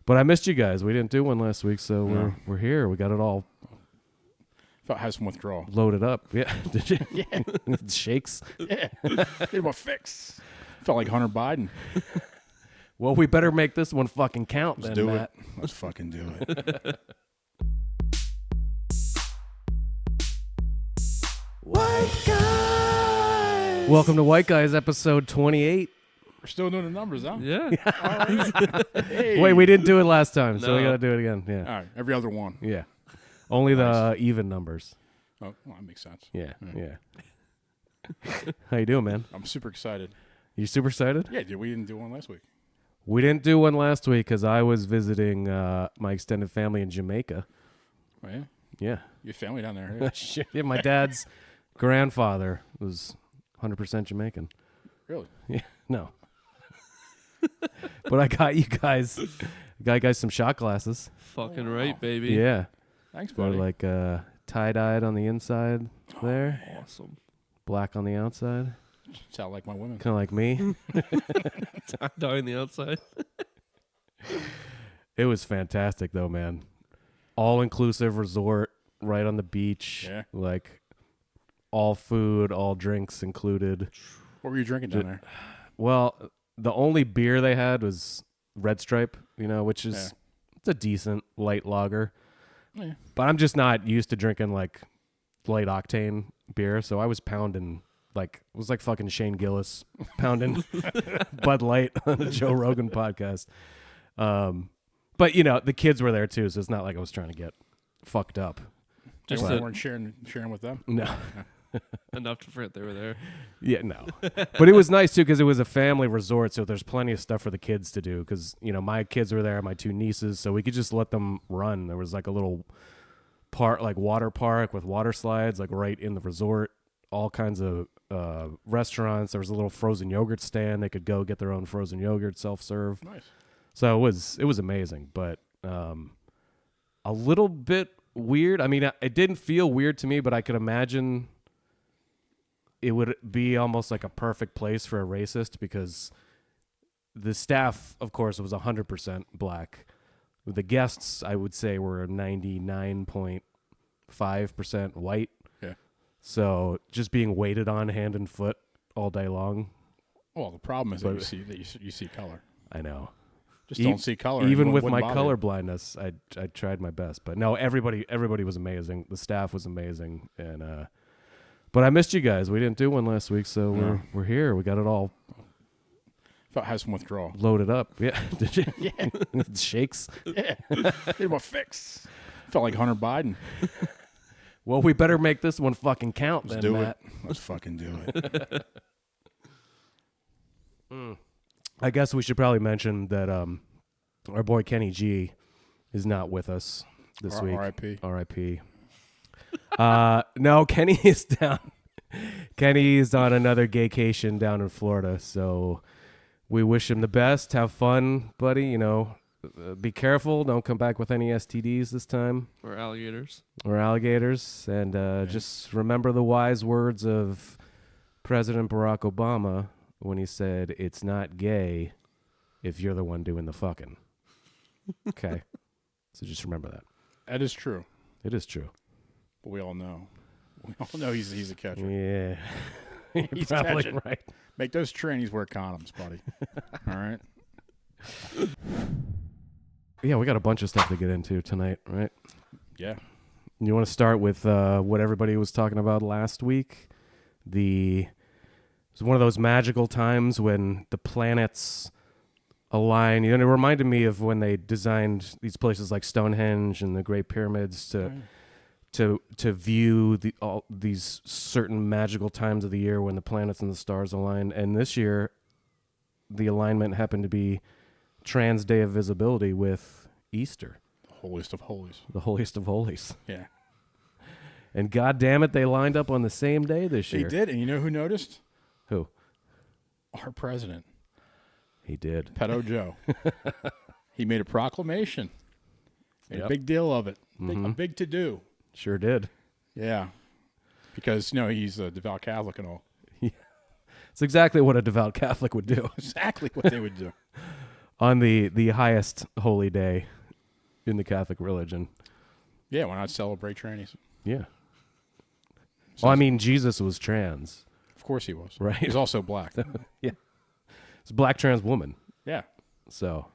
But I missed you guys. We didn't do one last week, so we're here. We got it all. Felt I had some withdrawal. Loaded up. Yeah. Did you? Yeah. Shakes. Yeah. Need my fix. Felt like Hunter Biden. Well, we better make this one fucking count. Let's then, do Matt. it. Let's fucking do it. White Guys. Welcome to White Guys, episode 28. We're still doing the numbers, huh? Yeah. Hey. Wait, we didn't do it last time, so we No. got to do it again. Yeah. All right. Every other one. Yeah. Only Nice. the even numbers. Oh, well, that makes sense. Yeah. Yeah. Yeah. How you doing, man? I'm super excited. You super excited? Yeah, dude, we didn't do one last week. We didn't do one last week because I was visiting my extended family in Jamaica. Oh, yeah? Yeah. Your family down there. Shit, yeah, my dad's grandfather was 100% Jamaican. Really? Yeah, no. But I got you guys some shot glasses. Fucking wow. right, baby. Yeah. Thanks, They're buddy. like tie-dyed on the inside there, Awesome. black on the outside. Sound like my women. Kind of like me. Tie-dye on the outside. It was fantastic, though, man. All-inclusive resort right on the beach. Yeah. Like, all food, all drinks included. What were you drinking down there? Well, the only beer they had was Red Stripe, which is it's a decent light lager. Yeah. But I'm just not used to drinking like light octane beer, so I was pounding it was like fucking Shane Gillis pounding Bud Light on the Joe Rogan podcast. But the kids were there too, so it's not like I was trying to get fucked up. Just You to, weren't sharing with them? No. enough to forget they were there. Yeah, no. But it was nice, too, because it was a family resort, so there's plenty of stuff for the kids to do. Because, my kids were there, my two nieces, so we could just let them run. There was like a little water park with water slides, like right in the resort. All kinds of restaurants. There was a little frozen yogurt stand. They could go get their own frozen yogurt, self-serve. Nice. So it was amazing, but a little bit weird. I mean, it didn't feel weird to me, but I could imagine it would be almost like a perfect place for a racist because the staff, of course, was 100% black. The guests, I would say, were 99.5% white. Yeah. So just being waited on hand and foot all day long. Well, the problem is that you see color. I know. Just don't see color. Even and with wouldn't my bother color you. blindness, I tried my best. But no, everybody was amazing. The staff was amazing, and but I missed you guys. We didn't do one last week, so we're here. We got it all Felt I had some withdrawal. loaded up. Yeah, did you? Yeah. Shakes. Yeah. Need my fix. Felt like Hunter Biden. Well, we better make this one fucking count. Let's then, do Matt. it. Let's fucking do it. I guess we should probably mention that our boy Kenny G is not with us this week. R.I.P. R.I.P. No, Kenny is down. Kenny is on another gaycation down in Florida, so we wish him the best. Have fun, buddy. Be careful. Don't come back with any STDs this time Or alligators. or alligators. And just remember the wise words of President Barack Obama when he said, "It's not gay if you're the one doing the fucking." Okay. So just remember that. That is true. It is true. But we all know. We all know he's a catcher. Yeah. You're He's probably catching. right. Make those trannies wear condoms, buddy. All right? Yeah, we got a bunch of stuff to get into tonight, right? Yeah. You want to start with what everybody was talking about last week? It was one of those magical times when the planets align. It reminded me of when they designed these places like Stonehenge and the Great Pyramids to view these certain magical times of the year when the planets and the stars align. And this year, the alignment happened to be Trans Day of Visibility with Easter. The holiest of holies. The holiest of holies. Yeah. And God damn it, they lined up on the same day this year. They did. And you know who noticed? Who? Our president, He did. Pedo Joe. He made a proclamation. Made Yep. a big deal of it. A big to-do. Sure did. Yeah. Because, he's a devout Catholic and all. It's exactly what a devout Catholic would do. Exactly what they would do. on the highest holy day in the Catholic religion. Yeah, why not celebrate trannies? Yeah. Well, I mean, Jesus was trans. Of course he was. Right. He's also black. Yeah. It's a black trans woman. Yeah. So,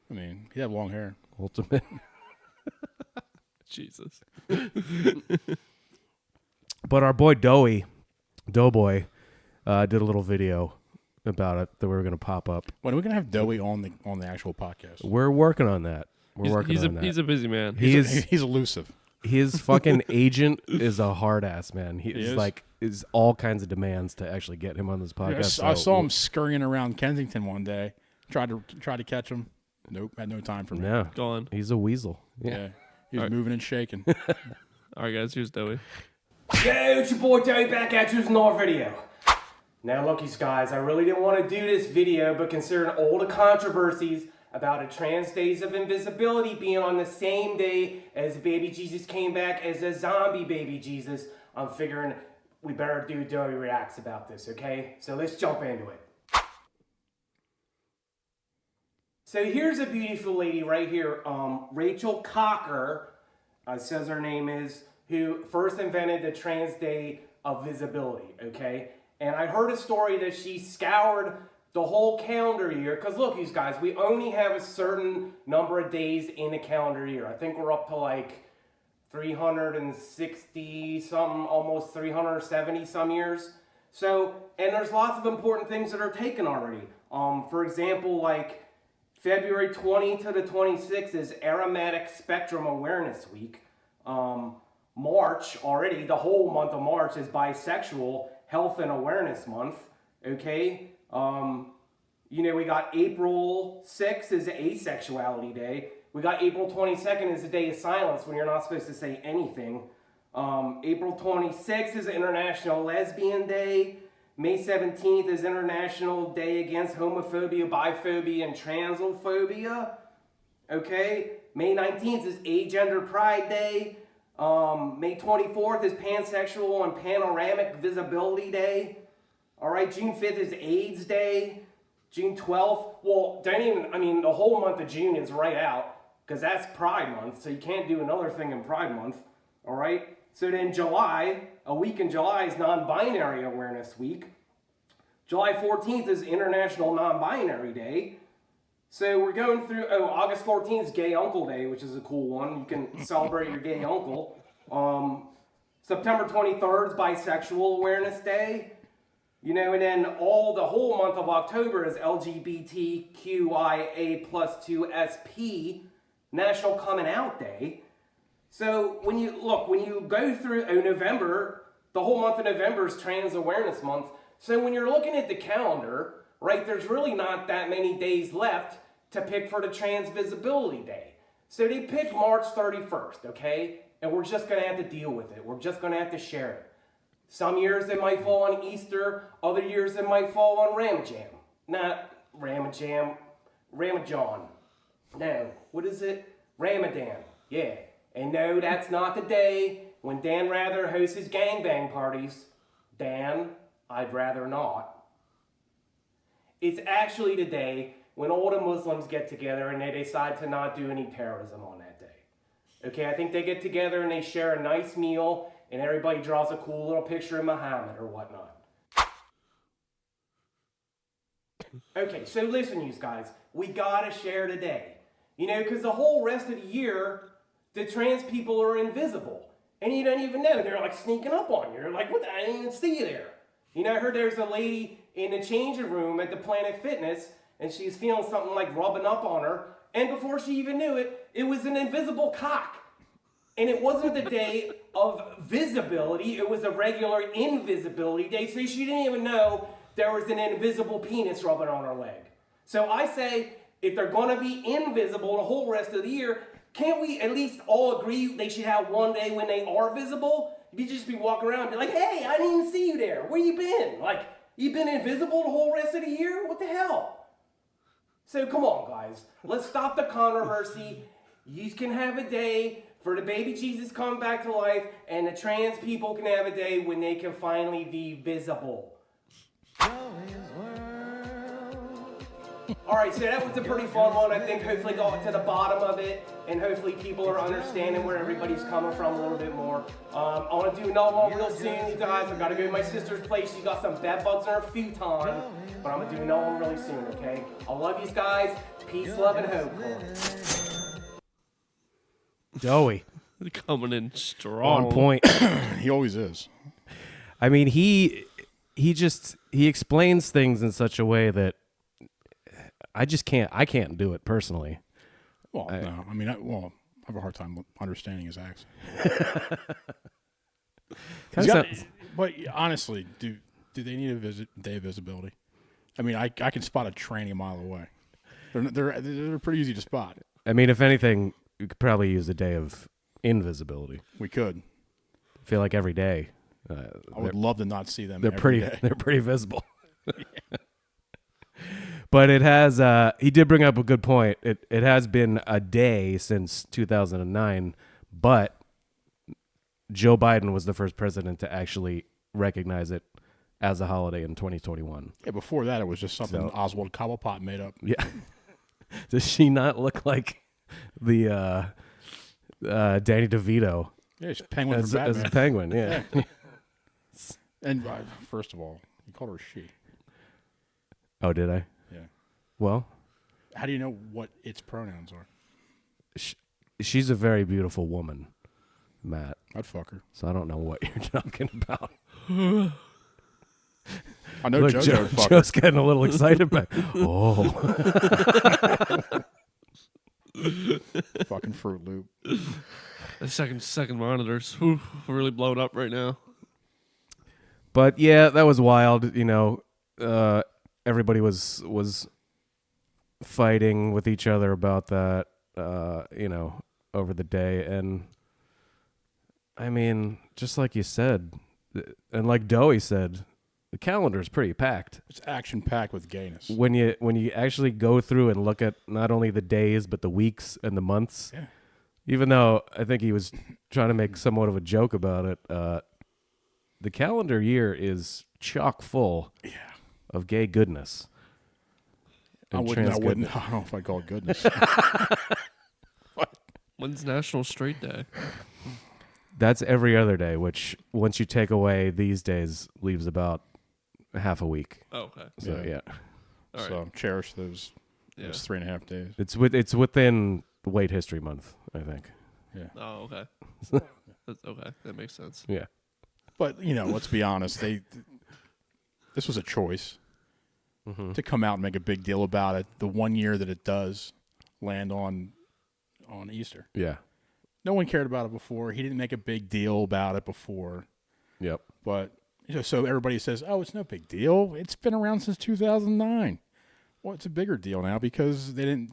I mean, he had long hair. ultimate. Jesus. But our boy Doughboy, did a little video about it that we were going to pop up. When are we gonna have Doughy on the actual podcast? We're working on that. Working on that. He's a busy man. He's elusive. His fucking agent is a hard ass man. He He's is? like is all kinds of demands to actually get him on this podcast. I saw him scurrying around Kensington one day. Tried to catch him. Nope, had no time for me. No, Gone. he's a weasel. Yeah, he was moving and shaking. All right, guys. Here's Doughy. Yo, it's your boy Doughy back at you with another video. Now look, guys, I really didn't want to do this video, but considering all the controversies about the trans days of invisibility being on the same day as baby Jesus came back as a zombie baby Jesus, I'm figuring we better do Doughy Reacts about this, okay? So let's jump into it. So here's a beautiful lady right here, Rachel Cocker, says her name is, who first invented the trans day of visibility, okay? And I heard a story that she scoured the whole calendar year, because look, you guys, we only have a certain number of days in a calendar year. I think we're up to like 360 something, almost 370 some years. So, and there's lots of important things that are taken already. For example, like February 20 to the 26th is Aromatic Spectrum Awareness Week. March already, the whole month of March is Bisexual Health and Awareness Month, okay? We got April 6th is Asexuality Day. We got April 22nd is a day of silence when you're not supposed to say anything. April 26th is International Lesbian Day. May 17th is International Day Against Homophobia, Biphobia, and Transphobia. Okay? May 19th is Agender Pride Day. May 24th is Pansexual and Panoramic Visibility Day. Alright, June 5th is AIDS Day. June 12th, the whole month of June is right out, because that's Pride Month, so you can't do another thing in Pride Month. Alright? So then July, a week in July is Non-Binary Awareness Week. July 14th is International Non-Binary Day. So we're going through, August 14th is Gay Uncle Day, which is a cool one. You can celebrate your gay uncle. September 23rd is Bisexual Awareness Day. And then the whole month of October is LGBTQIA+2SP, National Coming Out Day. So when you go through November, the whole month of November is Trans Awareness Month. So when you're looking at the calendar, right, there's really not that many days left to pick for the Trans Visibility Day. So they picked March 31st, okay? And we're just going to have to deal with it. We're just going to have to share it. Some years it might fall on Easter, other years it might fall on Ramadan. Not Ramadan. No, what is it? Ramadan, yeah. And no, that's not the day when Dan Rather hosts his gangbang parties. Dan, I'd rather not. It's actually the day when all the Muslims get together and they decide to not do any terrorism on that day. Okay, I think they get together and they share a nice meal and everybody draws a cool little picture of Muhammad or whatnot. Okay, so listen, you guys, we gotta share today. Because the whole rest of the year, the trans people are invisible. And you don't even know. They're like sneaking up on you. They're like, what? I didn't even see you there. I heard there's a lady in the changing room at the Planet Fitness, and she's feeling something like rubbing up on her. And before she even knew it, it was an invisible cock. And it wasn't the day of visibility. It was a regular invisibility day. So she didn't even know there was an invisible penis rubbing on her leg. So I say, if they're going to be invisible the whole rest of the year, can't we at least all agree they should have one day when they are visible? You just be walking around and be like, hey, I didn't even see you there. Where you been? Like, you been invisible the whole rest of the year? What the hell? So come on, guys. Let's stop the controversy. You can have a day for the baby Jesus come back to life, and the trans people can have a day when they can finally be visible. All right, so that was a pretty fun one. I think hopefully got to the bottom of it, and hopefully people are understanding where everybody's coming from a little bit more. I want to do another one real soon, you guys. I got to go to my sister's place. She got some bed bugs in her futon, but I'm going to do another one really soon, okay? I love you guys. Peace, love, and hope. Doughy. Coming in strong. On point. He always is. I mean, he explains things in such a way that I can't do it personally. Well, no. I mean, I have a hard time understanding his accent. But honestly, do they need a day of visibility? I mean, I can spot a tranny a mile away. They're pretty easy to spot. I mean, if anything, you could probably use a day of invisibility. We could. I feel like every day. I would love to not see them. They're every day. They're pretty visible. But it has. He did bring up a good point. It has been a day since 2009, but Joe Biden was the first president to actually recognize it as a holiday in 2021. Yeah, before that, it was just something Oswald Cobblepot made up. Yeah. Does she not look like the Danny DeVito? Yeah, she's Penguin as from Batman. a penguin, yeah. And first of all, you called her she. Oh, did I? Yeah. Well, how do you know what its pronouns are? She's a very beautiful woman, Matt. I'd fuck her. So I don't know what you're talking about. I know Look, JoJo would fuck Joe's getting a little excited back. Oh. Fucking Fruit Loop. The second monitors really blown up right now. But yeah, that was wild. You know, everybody was fighting with each other about that. You know, over the day, and I mean, just like you said, and like Doughy said, the calendar is pretty packed. It's action packed with gayness. When you actually go through and look at not only the days but the weeks and the months. Yeah. Even though I think he was trying to make somewhat of a joke about it, the calendar year is chock full of gay goodness. I and wouldn't. trans I goodness. don't know if I'd call it goodness. When's National Straight Day? That's every other day, which once you take away these days, leaves about half a week. Oh, okay. So yeah. All right. So cherish those Yeah. 3.5 days. It's within White History Month, I think. Yeah. Oh, okay. That's okay. That makes sense. Yeah. But let's be honest. This was a choice to come out and make a big deal about it. The one year that it does land on Easter. Yeah. No one cared about it before. He didn't make a big deal about it before. Yep. But so everybody says, "Oh, it's no big deal. It's been around since 2009." Well, it's a bigger deal now because they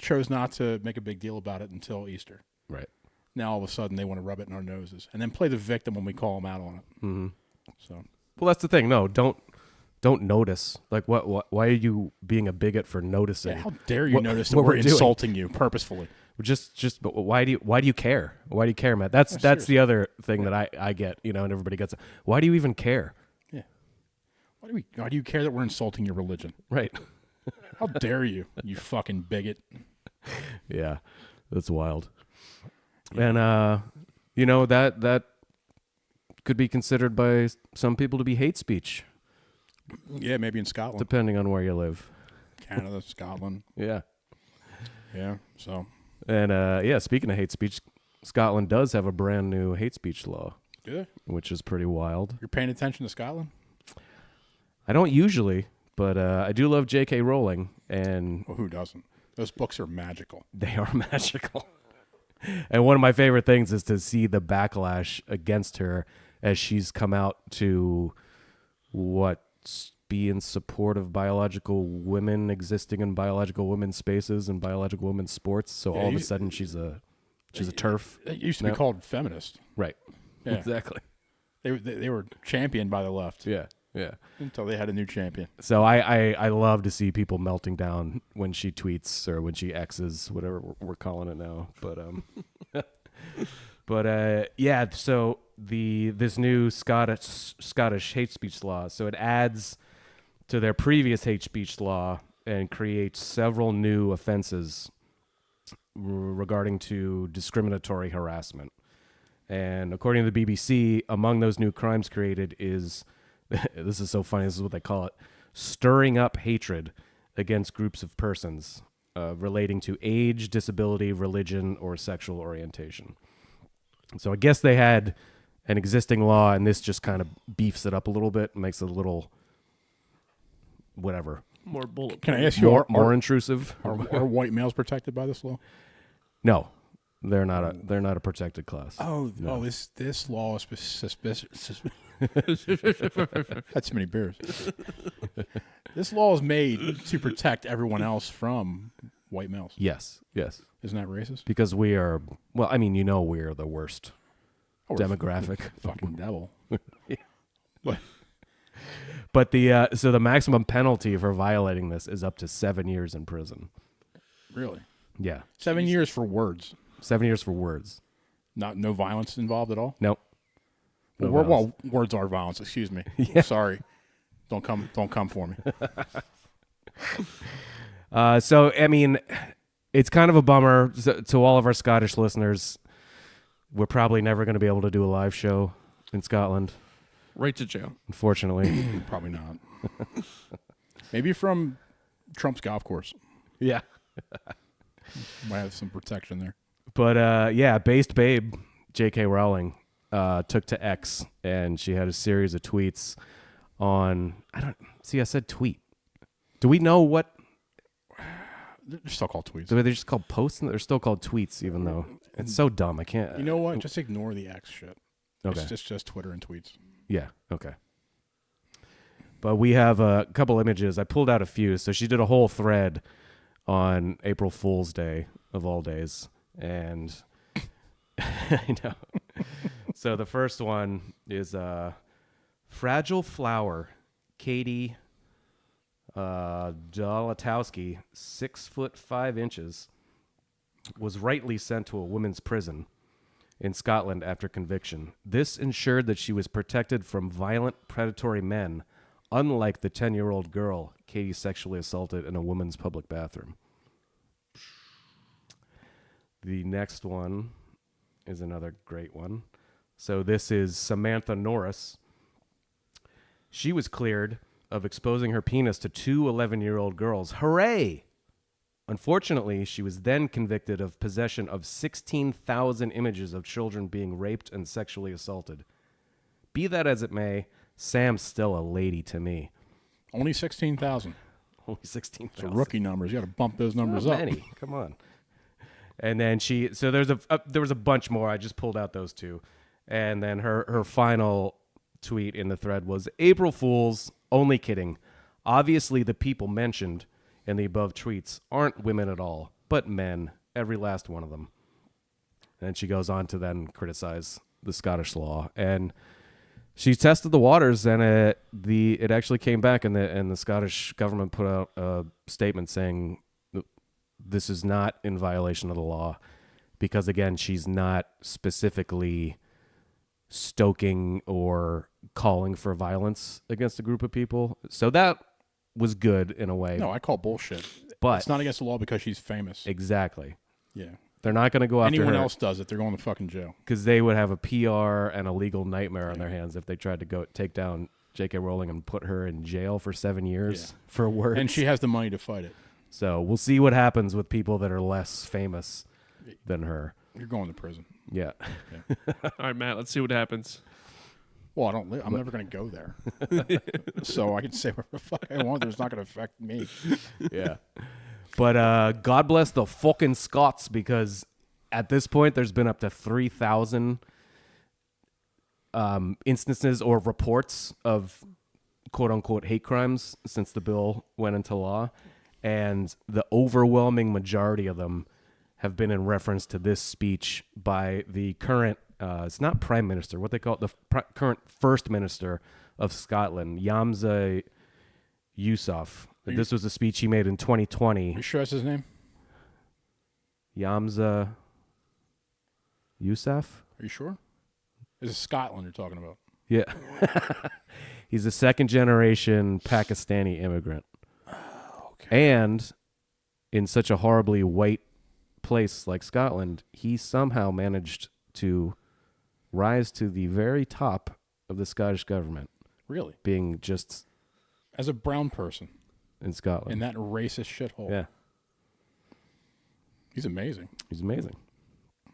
chose not to make a big deal about it until Easter. Right. Now all of a sudden they want to rub it in our noses and then play the victim when we call them out on it. Mm-hmm. So, well, that's the thing. No, don't notice. Like, what? Why are you being a bigot for noticing? yeah, how dare you notice that what we're we're doing? insulting you purposefully? But why do you care? Why do you care, Matt? That's the other thing that I get. And everybody gets. Why do you even care? Yeah. Why do you care that we're insulting your religion? Right. How dare you, you fucking bigot? Yeah, that's wild. And that could be considered by some people to be hate speech, Yeah, maybe in Scotland, depending on where you live. Canada, Scotland. Yeah. Yeah. So. And speaking of hate speech, Scotland does have a brand new hate speech law, Good. which is pretty wild. You're paying attention to Scotland? I don't usually, but I do love J.K. Rowling, and Well, who doesn't? Those books are magical. they are magical. And one of my favorite things is to see the backlash against her as she's come out to be in support of biological women existing in biological women's spaces and biological women's sports. So Yeah, all of a sudden she's a turf. It used to No. be called feminist. Right. Yeah. Exactly. They were championed by the left Yeah. Yeah. until they had a new champion. So I love to see people melting down when she tweets or when she X's, whatever we're calling it now. But yeah. So this new Scottish hate speech law. So it adds to their previous hate speech law and create several new offenses regarding to discriminatory harassment. And according to the BBC, among those new crimes created is, this is so funny, this is what they call it, stirring up hatred against groups of persons relating to age, disability, religion, or sexual orientation. So I guess they had an existing law, and this just kind of beefs it up a little bit, makes it a little, whatever. More bullet. Can I ask you, More intrusive. are white males protected by this law? No, they're not a protected class. Oh, No. this law is suspicious. Had too many beers. This law is made to protect everyone else from white males. Yes. Isn't that racist? Because we are, well, I mean, we are the worst demographic. Fucking devil. What? But so the maximum penalty for violating this is up to 7 years in prison. Really? Yeah. 7 years for words. 7 years for words. No violence involved at all? Nope. No Well, violence. words are violence. Excuse me. Yeah. Sorry. Don't come for me. So, I mean, it's kind of a bummer to all of our Scottish listeners. We're probably never going to be able to do a live show in Scotland, Right to jail. unfortunately. Probably not. Maybe from Trump's golf course. Yeah. Might have some protection there. But, yeah, Based Babe, J.K. Rowling, took to X, and she had a series of tweets on, I said tweet. Do we know what? They're still called tweets. They're just called posts, and they're still called tweets, even though it's so dumb. I can't. You know what? Just ignore the X shit. Okay. It's just Twitter and tweets. Yeah. Okay. But we have a couple images. I pulled out a few. So she did a whole thread on April Fool's Day of all days, and I know. So the first one is Fragile Flower, Katie Dolatowski, 6'5", was rightly sent to a women's prison in Scotland after conviction. This ensured that she was protected from violent, predatory men, unlike the 10-year-old girl Katie sexually assaulted in a woman's public bathroom. The next one is another great one. So this is Samantha Norris. She was cleared of exposing her penis to two 11-year-old girls. Hooray! Unfortunately, she was then convicted of possession of 16,000 images of children being raped and sexually assaulted. Be that as it may, Sam's still a lady to me. Only 16,000. Only 16,000. So rookie numbers. You got to bump those numbers Not up. many. Come on. And then so there was a bunch more. I just pulled out those two. And then her final tweet in the thread was, April Fools, only kidding. Obviously, the people mentioned in the above tweets aren't women at all, but men, every last one of them. And she goes on to then criticize the Scottish law. And she tested the waters, and it actually came back, and the Scottish government put out a statement saying this is not in violation of the law because, again, she's not specifically stoking or calling for violence against a group of people. So that was good in a way. No, I call bullshit. But it's not against the law because she's famous. Exactly. Yeah. They're not going to go after Anyone her else does it, they're going to fucking jail. because they would have a PR and a legal nightmare on their hands if they tried to go take down J.K. Rowling and put her in jail for 7 years for words. And she has the money to fight it. So we'll see what happens with people that are less famous than her. You're going to prison. Yeah. All right, Matt, let's see what happens. Well, I'm never going to go there. So I can say whatever the fuck I want. It's not going to affect me. Yeah. But God bless the fucking Scots, because at this point there's been up to 3,000 instances or reports of quote-unquote hate crimes since the bill went into law. And the overwhelming majority of them have been in reference to this speech by the current, it's not prime minister, what they call it, the current first minister of Scotland, Yamza Yousaf. This was a speech he made in 2020. You sure that's his name? Yamza Yousaf? Are you sure? This is Scotland you're talking about. Yeah. He's a second generation Pakistani immigrant. Okay. And in such a horribly white place like Scotland, he somehow managed to rise to the very top of the Scottish government, Really? being just As a brown person in Scotland. in that racist shithole. Yeah, He's amazing. he's amazing.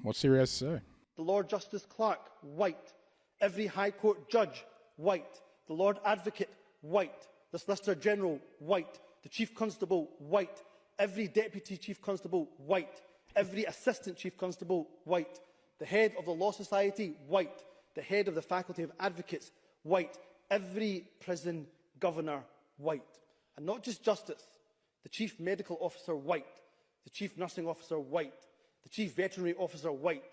What's he has to say? The Lord Justice Clerk, white. Every High Court judge, white. The Lord Advocate, white. The Solicitor General, white. The Chief Constable, white. Every Deputy Chief Constable, white. Every Assistant Chief Constable, white. The Head of the Law Society, white. The Head of the Faculty of Advocates, white. Every Prison Governor, white. And not just Justice. The Chief Medical Officer, white. The Chief Nursing Officer, white. The Chief Veterinary Officer, white.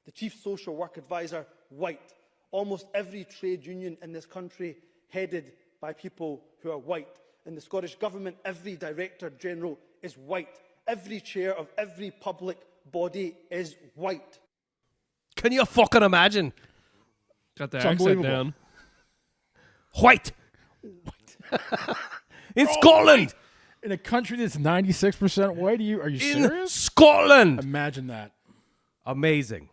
The Chief Social Work Advisor, white. Almost every trade union in this country headed by people who are white. In the Scottish Government, every Director General is white. Every chair of every public body is white. Can you fucking imagine? Got the It's accent unbelievable. down. White. In Scotland. In a country that's 96% white, are you In serious? Scotland. Imagine that. Amazing.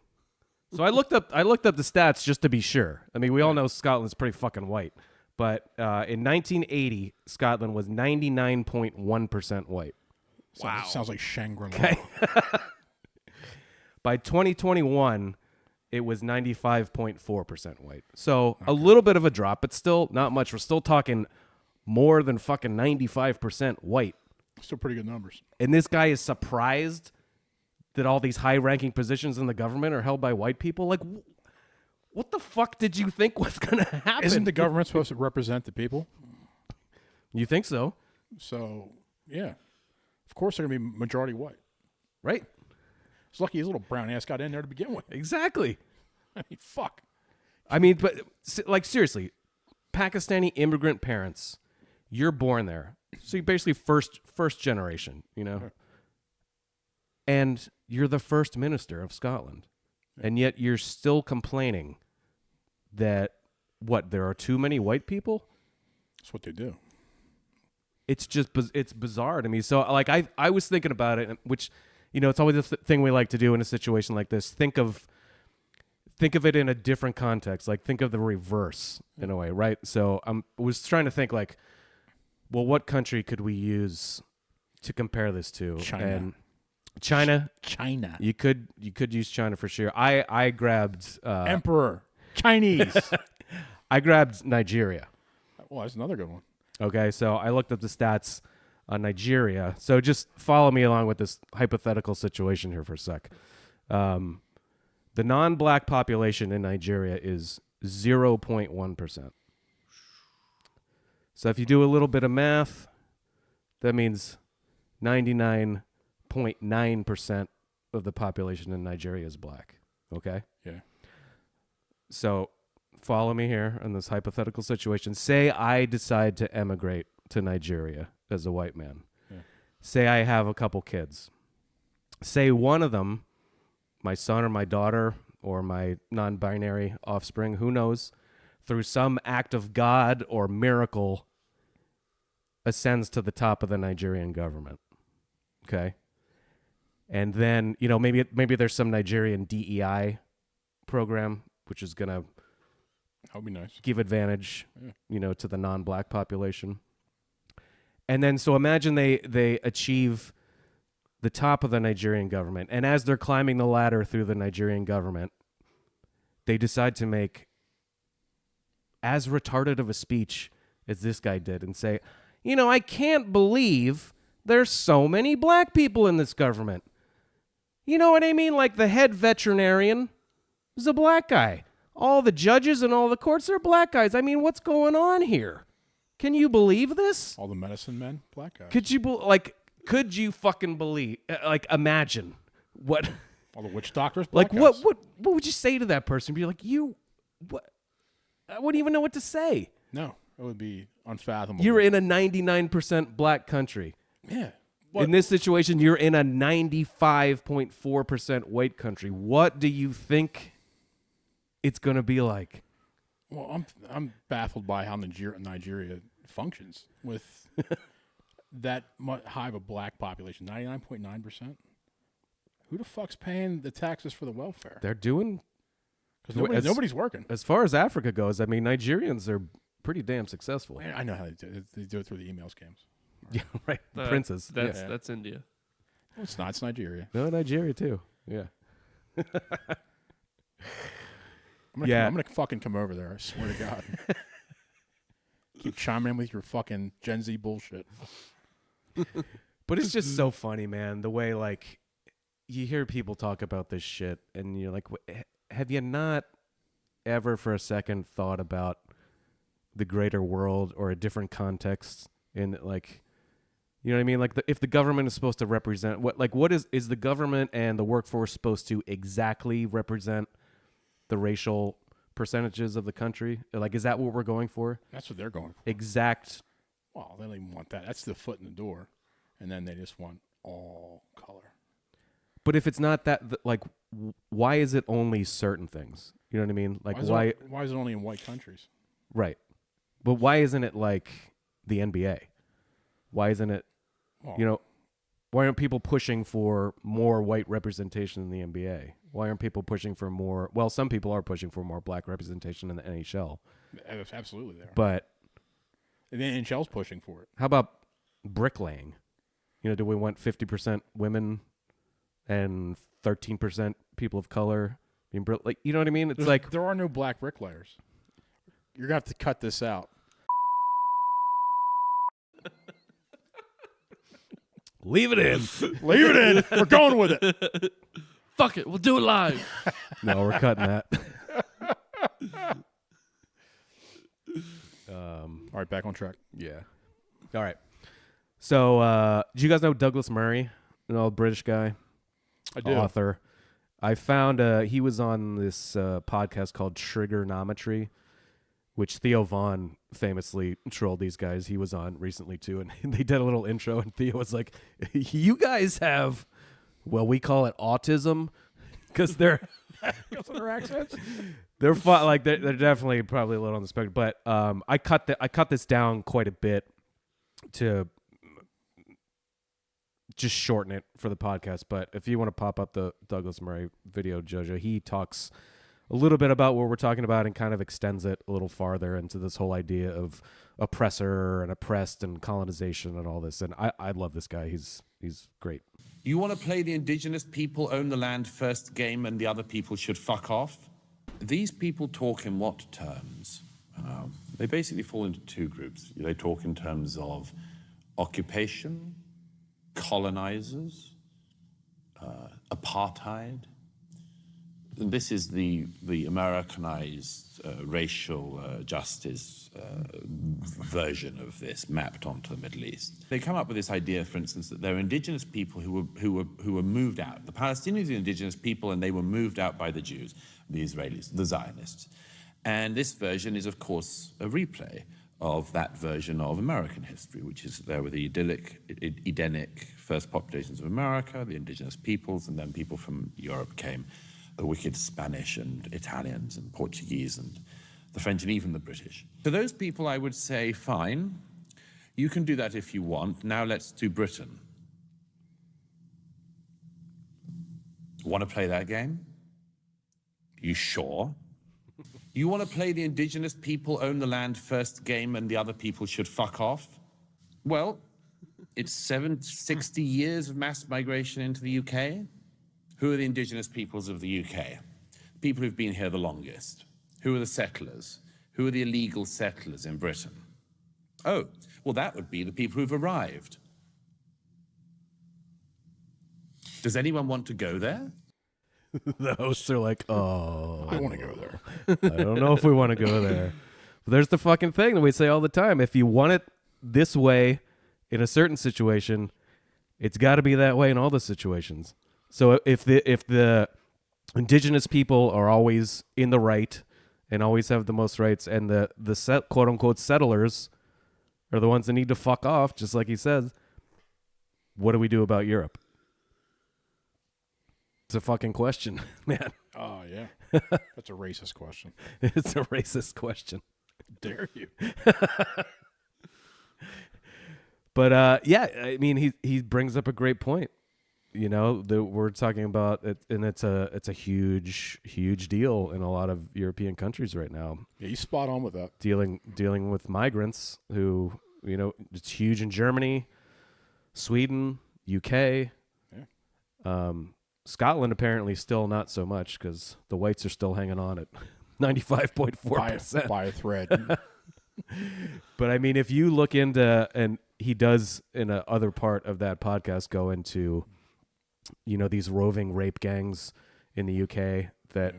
So I looked up the stats just to be sure. I mean, we all know Scotland's pretty fucking white, but in 1980, Scotland was 99.1% white. Sounds like Shangri-La. Okay. By 2021, it was 95.4% white. So a little bit of a drop, but still not much. We're still talking more than fucking 95% white. Still pretty good numbers. And this guy is surprised that all these high-ranking positions in the government are held by white people. Like, what the fuck did you think was going to happen? Isn't the government supposed to represent the people? You think so? So, yeah. Of course they're going to be majority white. Right? It's lucky his little brown ass got in there to begin with. Exactly. I mean, fuck. I mean, but like seriously, Pakistani immigrant parents, you're born there. So you're basically first generation, you know? And you're the first minister of Scotland. And yet you're still complaining that, there are too many white people? That's what they do. It's just, it's bizarre to me. So, like, I was thinking about it, which, you know, it's always the thing we like to do in a situation like this. Think of it in a different context. Like, think of the reverse in a way, right? So I was trying to think, like, well, what country could we use to compare this to? China. And China. China. You could use China for sure. I grabbed Emperor. Chinese. I grabbed Nigeria. Well, that's another good one. Okay, so I looked up the stats on Nigeria. So just follow me along with this hypothetical situation here for a sec. The non-black population in Nigeria is 0.1%. So if you do a little bit of math, that means 99.9% of the population in Nigeria is black. Okay? Yeah. So follow me here in this hypothetical situation. Say I decide to emigrate to Nigeria as a white man. Yeah. Say I have a couple kids. Say one of them, my son or my daughter or my non-binary offspring, who knows, through some act of God or miracle, ascends to the top of the Nigerian government. Okay? And then, you know, maybe there's some Nigerian DEI program which is going to That would be nice. give advantage, Yeah. you know, to the non-black population. And then, so imagine they achieve the top of the Nigerian government. And as they're climbing the ladder through the Nigerian government, they decide to make as retarded of a speech as this guy did and say, you know, I can't believe there's so many black people in this government. You know what I mean? Like the head veterinarian is a black guy. All the judges and all the courts are black guys. I mean, what's going on here? Can you believe this? All the medicine men, black guys. Could you fucking believe? Imagine what? All the witch doctors, black Like guys. what would you say to that person? Be like, what? I wouldn't even know what to say. No, it would be unfathomable. You're in a 99% black country. Yeah. In this situation, you're in a 95.4% white country. What do you think it's going to be like? Well, I'm baffled by how Nigeria functions with that high of a black population, 99.9%. Who the fuck's paying the taxes for the welfare? They're doing. Because nobody's working. As far as Africa goes, I mean, Nigerians are pretty damn successful. I know how they do it. They do it through the email scams. Yeah, right. Princes. That's India. No, it's not. It's Nigeria. No, Nigeria too. Yeah. I'm gonna fucking come over there. I swear to God. Keep chiming in with your fucking Gen Z bullshit. But it's just so funny, man. The way like you hear people talk about this shit, and you're like, have you not ever for a second thought about the greater world or a different context in like, you know what I mean? Like if the government is supposed to represent what is the government and the workforce supposed to exactly represent the racial percentages of the country? Like, is that what we're going for? That's what they're going for. Exact. Well, they don't even want that. That's the foot in the door. And then they just want all color. But if it's not that, like, why is it only certain things? You know what I mean? Like, why is it only in white countries? Right. But why isn't it like the NBA? Why isn't it, why aren't people pushing for more white representation in the NBA? Why aren't people pushing for more? Well, some people are pushing for more black representation in the NHL. Absolutely, they are. But the NHL's pushing for it. How about bricklaying? Do we want 50% women and 13% people of color? Like, you know what I mean? It's like there are no black bricklayers. You're gonna have to cut this out. Leave it in. Leave it in. We're going with it. Fuck it. We'll do it live. No, we're cutting that. All right, back on track. Yeah. All right. So, do you guys know Douglas Murray, an old British guy? I do. Author. I found he was on this podcast called Trigonometry, which Theo Vaughn famously trolled these guys. He was on recently too, and they did a little intro, and Theo was like, "You guys have, well, we call it autism, because they're because of their accents. They're they're definitely probably a little on the spectrum." But I cut this down quite a bit to just shorten it for the podcast. But if you want to pop up the Douglas Murray video, Jojo, he talks a little bit about what we're talking about and kind of extends it a little farther into this whole idea of oppressor and oppressed and colonization and all this. And I love this guy. He's great. You want to play the indigenous people own the land first game and the other people should fuck off? These people talk in what terms? They basically fall into two groups. They talk in terms of occupation, colonizers, apartheid. This is the Americanized racial justice version of this mapped onto the Middle East. They come up with this idea, for instance, that there are indigenous people who were moved out. The Palestinians are indigenous people, and they were moved out by the Jews, the Israelis, the Zionists. And this version is, of course, a replay of that version of American history, which is there were the Edenic first populations of America, the indigenous peoples, and then people from Europe came, the wicked Spanish and Italians and Portuguese and the French and even the British. To those people, I would say, fine, you can do that if you want. Now let's do Britain. Want to play that game? You sure? You want to play the indigenous people own the land first game and the other people should fuck off? Well, it's 60 years of mass migration into the UK. Who are the indigenous peoples of the UK? People who've been here the longest. Who are the settlers? Who are the illegal settlers in Britain? Oh, well, that would be the people who've arrived. Does anyone want to go there? The hosts are like, oh, I want to go there. I don't know if we want to go there. But there's the fucking thing that we say all the time. If you want it this way in a certain situation, it's got to be that way in all the situations. So if the indigenous people are always in the right and always have the most rights, and the quote unquote settlers are the ones that need to fuck off, just like he says, what do we do about Europe? It's a fucking question, man. Oh, yeah. That's a racist question. It's a racist question. Dare you? But yeah, I mean, he brings up a great point. You know, that we're talking about it, and it's a huge deal in a lot of European countries right now. Yeah, he's spot on with that. Dealing with migrants who, you know, it's huge in Germany, Sweden, UK, Scotland apparently still not so much because the whites are still hanging on at 95.4% by a thread. But I mean, if you look into, and he does in a other part of that podcast go into, you know, these roving rape gangs in the UK that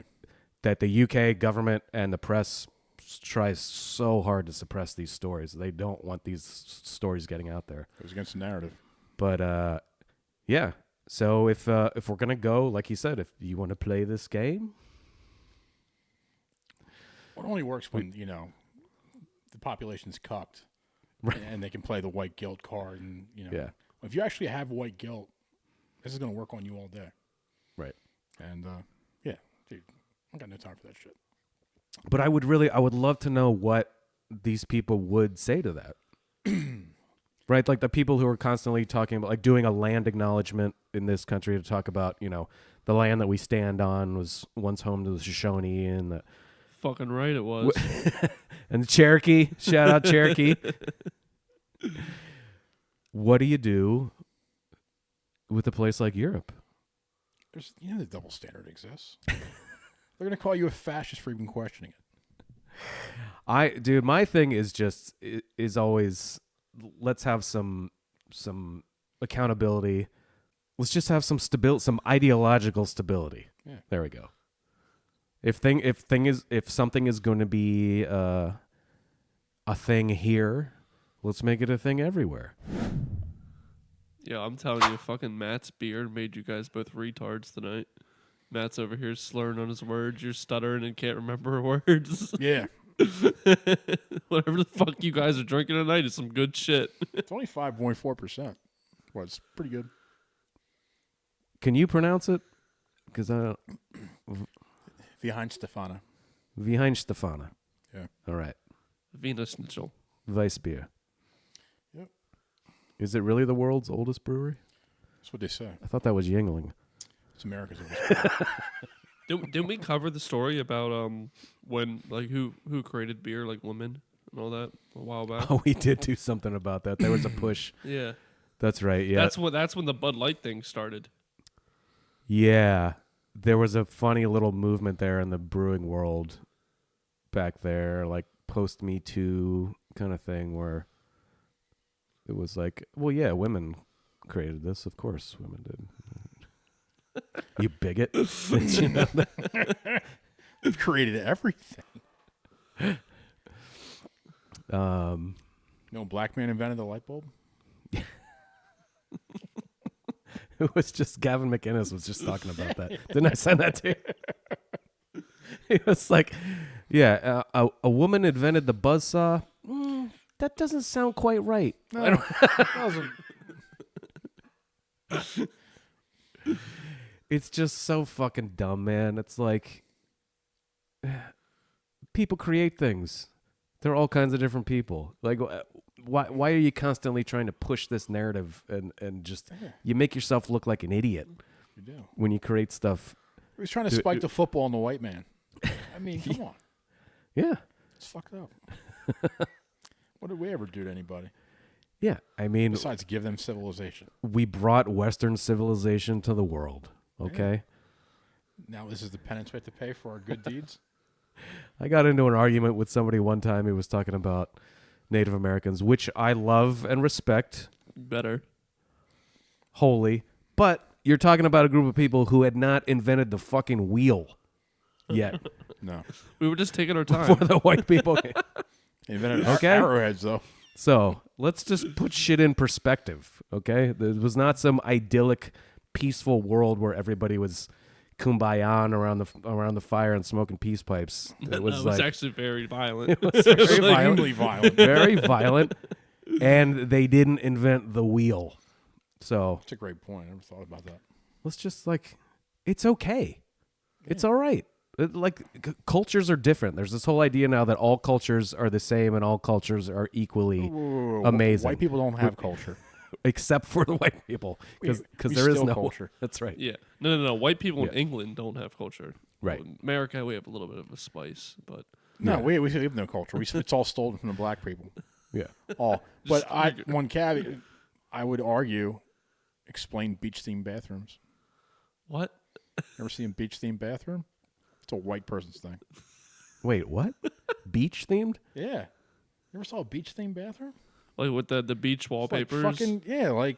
the UK government and the press tries so hard to suppress these stories. They don't want these stories getting out there. It was against the narrative. But yeah. So if we're gonna go, like he said, if you want to play this game, well, it only works when the population's cucked, right? And they can play the white guilt card, and yeah. If you actually have white guilt, this is gonna work on you all day, right? And yeah, dude, I got no time for that shit. But I would love to know what these people would say to that. Right? Like the people who are constantly talking about, like, doing a land acknowledgement in this country to talk about, you know, the land that we stand on was once home to the Shoshone and the... Fucking right it was. And the Cherokee. Shout out Cherokee. What do you do with a place like Europe? There's, the double standard exists. They're going to call you a fascist for even questioning it. Dude, my thing is always, let's have some accountability. Let's just have some stability, some ideological stability. Yeah. There we go. If something is going to be a thing here, let's make it a thing everywhere. Yeah, I'm telling you, fucking Matt's beard made you guys both retards tonight. Matt's over here slurring on his words. You're stuttering and can't remember words. Yeah. Whatever the fuck you guys are drinking tonight is some good shit. It's only 5.4%. Well, it's pretty good. Can you pronounce it? Because I don't... Weihenstephaner. Weihenstephaner. Yeah. All right. Wiener Schnitzel. Weissbier. Yep. Is it really the world's oldest brewery? That's what they say. I thought that was Yuengling. It's America's oldest brewery. Didn't we cover the story about when, like, who created beer, like women and all that a while back? Oh, we did do something about that. There was a push. Yeah. That's right. Yeah. That's when the Bud Light thing started. Yeah. There was a funny little movement there in the brewing world back there, like post Me Too kind of thing, where it was like, well, yeah, women created this. Of course, women did. You bigot. They've created everything. Black man invented the light bulb? It was just Gavin McInnes was just talking about that. Didn't I send that to you? He was like, yeah, a woman invented the buzzsaw. That doesn't sound quite right. No, it doesn't. It's just so fucking dumb, man. It's like, people create things. There are all kinds of different people. Like, why are you constantly trying to push this narrative and just you make yourself look like an idiot? You do. When you create stuff. He was trying to spike the football on the white man. I mean, come on. Yeah. It's fucked up. What did we ever do to anybody? Yeah, I mean, besides give them civilization. We brought Western civilization to the world. Okay. Now this is the penance we have to pay for our good deeds. I got into an argument with somebody one time who was talking about Native Americans, which I love and respect. Better. Wholly. But you're talking about a group of people who had not invented the fucking wheel yet. No. We were just taking our time. Before the white people came. They invented arrowheads, though. So let's just put shit in perspective, okay? There was not some idyllic, peaceful world where everybody was kumbayaing around the fire and smoking peace pipes. It was, was actually very violent. It was very extremely violent. Very violent. And they didn't invent the wheel. So that's a great point. I never thought about that. Let's just it's okay. Yeah. It's all right. cultures are different. There's this whole idea now that all cultures are the same and all cultures are equally amazing. White people don't have culture. Except for the white people, because we there is steal no culture. That's right. Yeah. No. White people in Yeah. England don't have culture. Right. In America, we have a little bit of a spice, but No, we have no culture. It's all stolen from the black people. Yeah. All. But one caveat, I would argue, explain beach-themed bathrooms. what? Ever seen a beach-themed bathroom? It's a white person's thing. Wait, what? Beach themed? Yeah. You ever saw a beach-themed bathroom? Like with the beach It's wallpapers? like fucking, Yeah,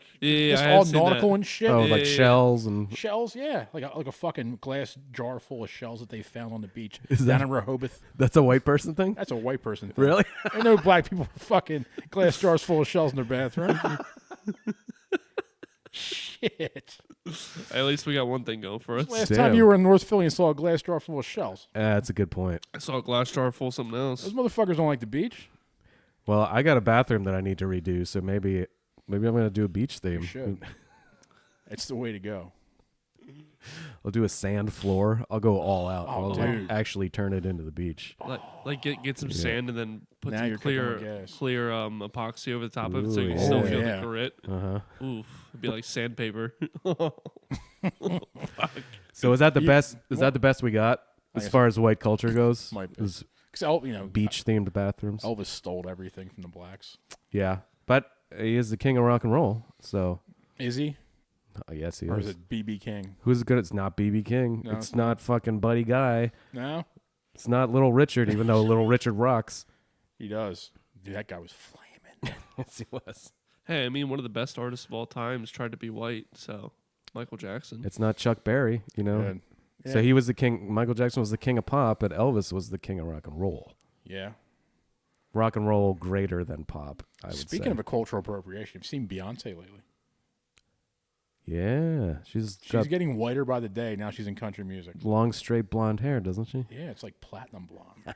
just I all have seen nautical that. and shit. Oh, Yeah, like yeah, shells and Shells, yeah. Like a fucking glass jar full of shells that they found on the beach Is down that- in Rehoboth. that's a white person thing? That's a white person thing. Really? I know black people with fucking glass jars full of shells in their bathroom. Shit. At least we got one thing going for us. Last Damn. time you were in North Philly and saw a glass jar full of shells. That's a good point. I saw a glass jar full of something else. Those motherfuckers don't like the beach. Well, I got a bathroom that I need to redo, so maybe I'm gonna do a beach theme. You should. It's the way to go. I'll do a sand floor. I'll go all out. Oh, I'll dude. actually turn it into the beach. Like get some sand and then put Now some you're cooking with clear gas. epoxy over the top of it so Ooh, you yeah. still Oh, feel yeah. the grit. Uh-huh. Oof, it'd be like sandpaper. So is that the best? Is that the best we got as guess far as white culture goes? Might be. Is Because beach themed bathrooms? Elvis stole everything from the blacks. Yeah, but he is the king of rock and roll. So Is he? yes, he Or is. is it BB King? Who's good? It's not BB King. No, it's it's not fucking Buddy Guy. No, It's not Little Richard, even though Little Richard rocks. he does. Dude, that guy was flaming. Yes, he was. Hey, I mean, one of the best artists of all times tried to be white, so Michael Jackson. It's not Chuck Berry, you know. Good. So he was the king. Michael Jackson was the king of pop, but Elvis was the king of rock and roll. Yeah. Rock and roll greater than pop, I would say. Speaking of a cultural appropriation, have you seen Beonce lately? Yeah, she's got getting whiter by the day. Now she's in country music. long, straight blonde hair, doesn't she? Yeah, it's like platinum blonde.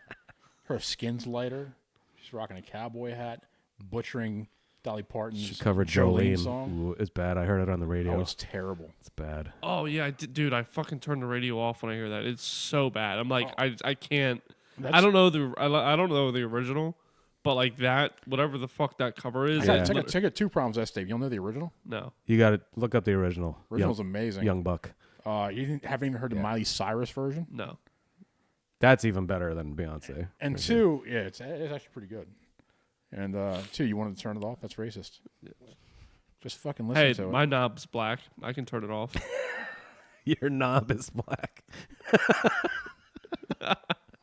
Her skin's lighter. She's rocking a cowboy hat, butchering Dolly Parton's She covered Jolene Jolene. song. Ooh, it's bad. I heard it on the radio. Oh, it's terrible. It's bad. Oh yeah, dude, I fucking turn the radio off when I hear that. It's so bad. I'm like, I can't. I don't know I don't know the original, but like that, whatever the fuck that cover is. Yeah. I got two problems with that, Dave. You don't know the original? No. You got to look up the original. Original's amazing. Young Buck. Haven't even heard the Miley Cyrus version? No. That's even better than Beyonce. And two, yeah, it's actually pretty good. And two, you wanted to turn it off? That's racist. Just fucking listen Hey, to it. my knob's black. I can turn it off. Your knob is black. I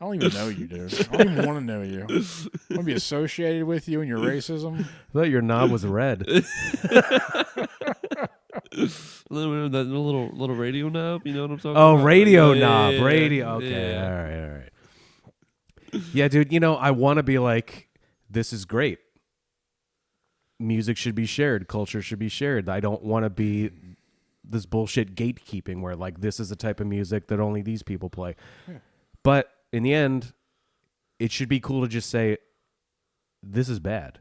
don't even know you, dude. I don't even want to know you. I want to be associated with you and your racism. I thought your knob was red. that little radio knob, you know what I'm talking Oh, about? radio Yeah, knob. yeah, Radio. yeah. Okay. Yeah. All right. Yeah, dude, I want to be like, this is great. Music should be shared. Culture should be shared. I don't want to be this bullshit gatekeeping where, like, this is a type of music that only these people play. Yeah. But in the end, it should be cool to just say, this is bad.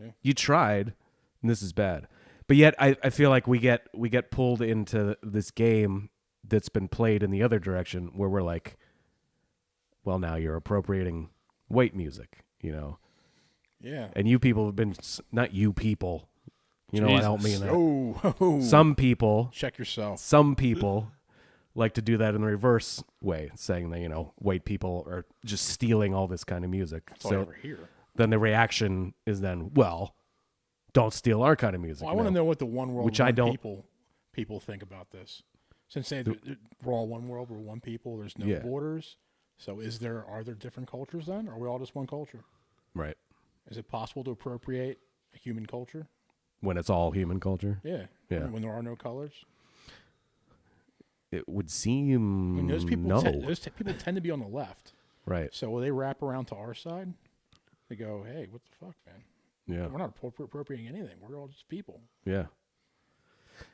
Yeah. You tried, and this is bad. But yet, I feel like we get pulled into this game that's been played in the other direction, where we're like, well, now you're appropriating white music, Yeah. and you people have been not you people, I don't mean that. Oh, Some people, check yourself. like to do that in the reverse way, saying that white people are just stealing all this kind of music. That's all I ever hear. Then the reaction is then, well, don't steal our kind of music. Well, I want to know what the one world, Which one I don't- people think about this. Since we're all one world, we're one people. There's no Yeah. borders. So are there different cultures then? Or are we all just one culture? Right. Is it possible to appropriate a human culture? When it's all human culture, Yeah. Yeah. When there are no colors. it would seem I mean, those people, no. people tend to be on the left. Right. So will they wrap around to our side? They go, hey, what the fuck, man? Yeah. We're not appropriating anything. We're all just people. Yeah.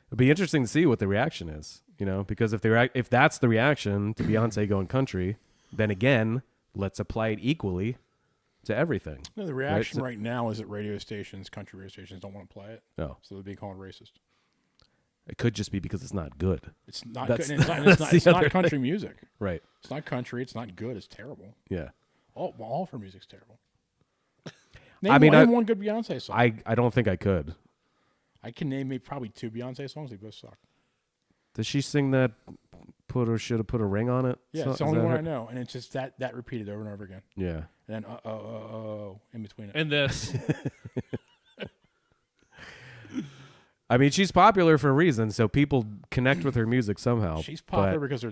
It'd be interesting to see what the reaction is, because if that's the reaction to Beyonce going country, then again, let's apply it equally to everything. No, the reaction So- right now is that radio stations, country radio stations, don't want to play it. Oh, So they're being called racist. It could just be because it's not good. It's not That's- good. And that's it's the not other country music. Right. It's not country. It's not good. It's terrible. Yeah. All of her music's terrible. Name one good Beyonce song. I don't think I could. I can name maybe probably 2 Beyonce songs. They both suck. Does she sing that? Should have put a ring on it. Yeah, So- it's the is only that one her? I know, and it's just that repeated over and over again. Yeah. And then in between it. And this. I mean, she's popular for a reason, so people connect with her music somehow. She's popular because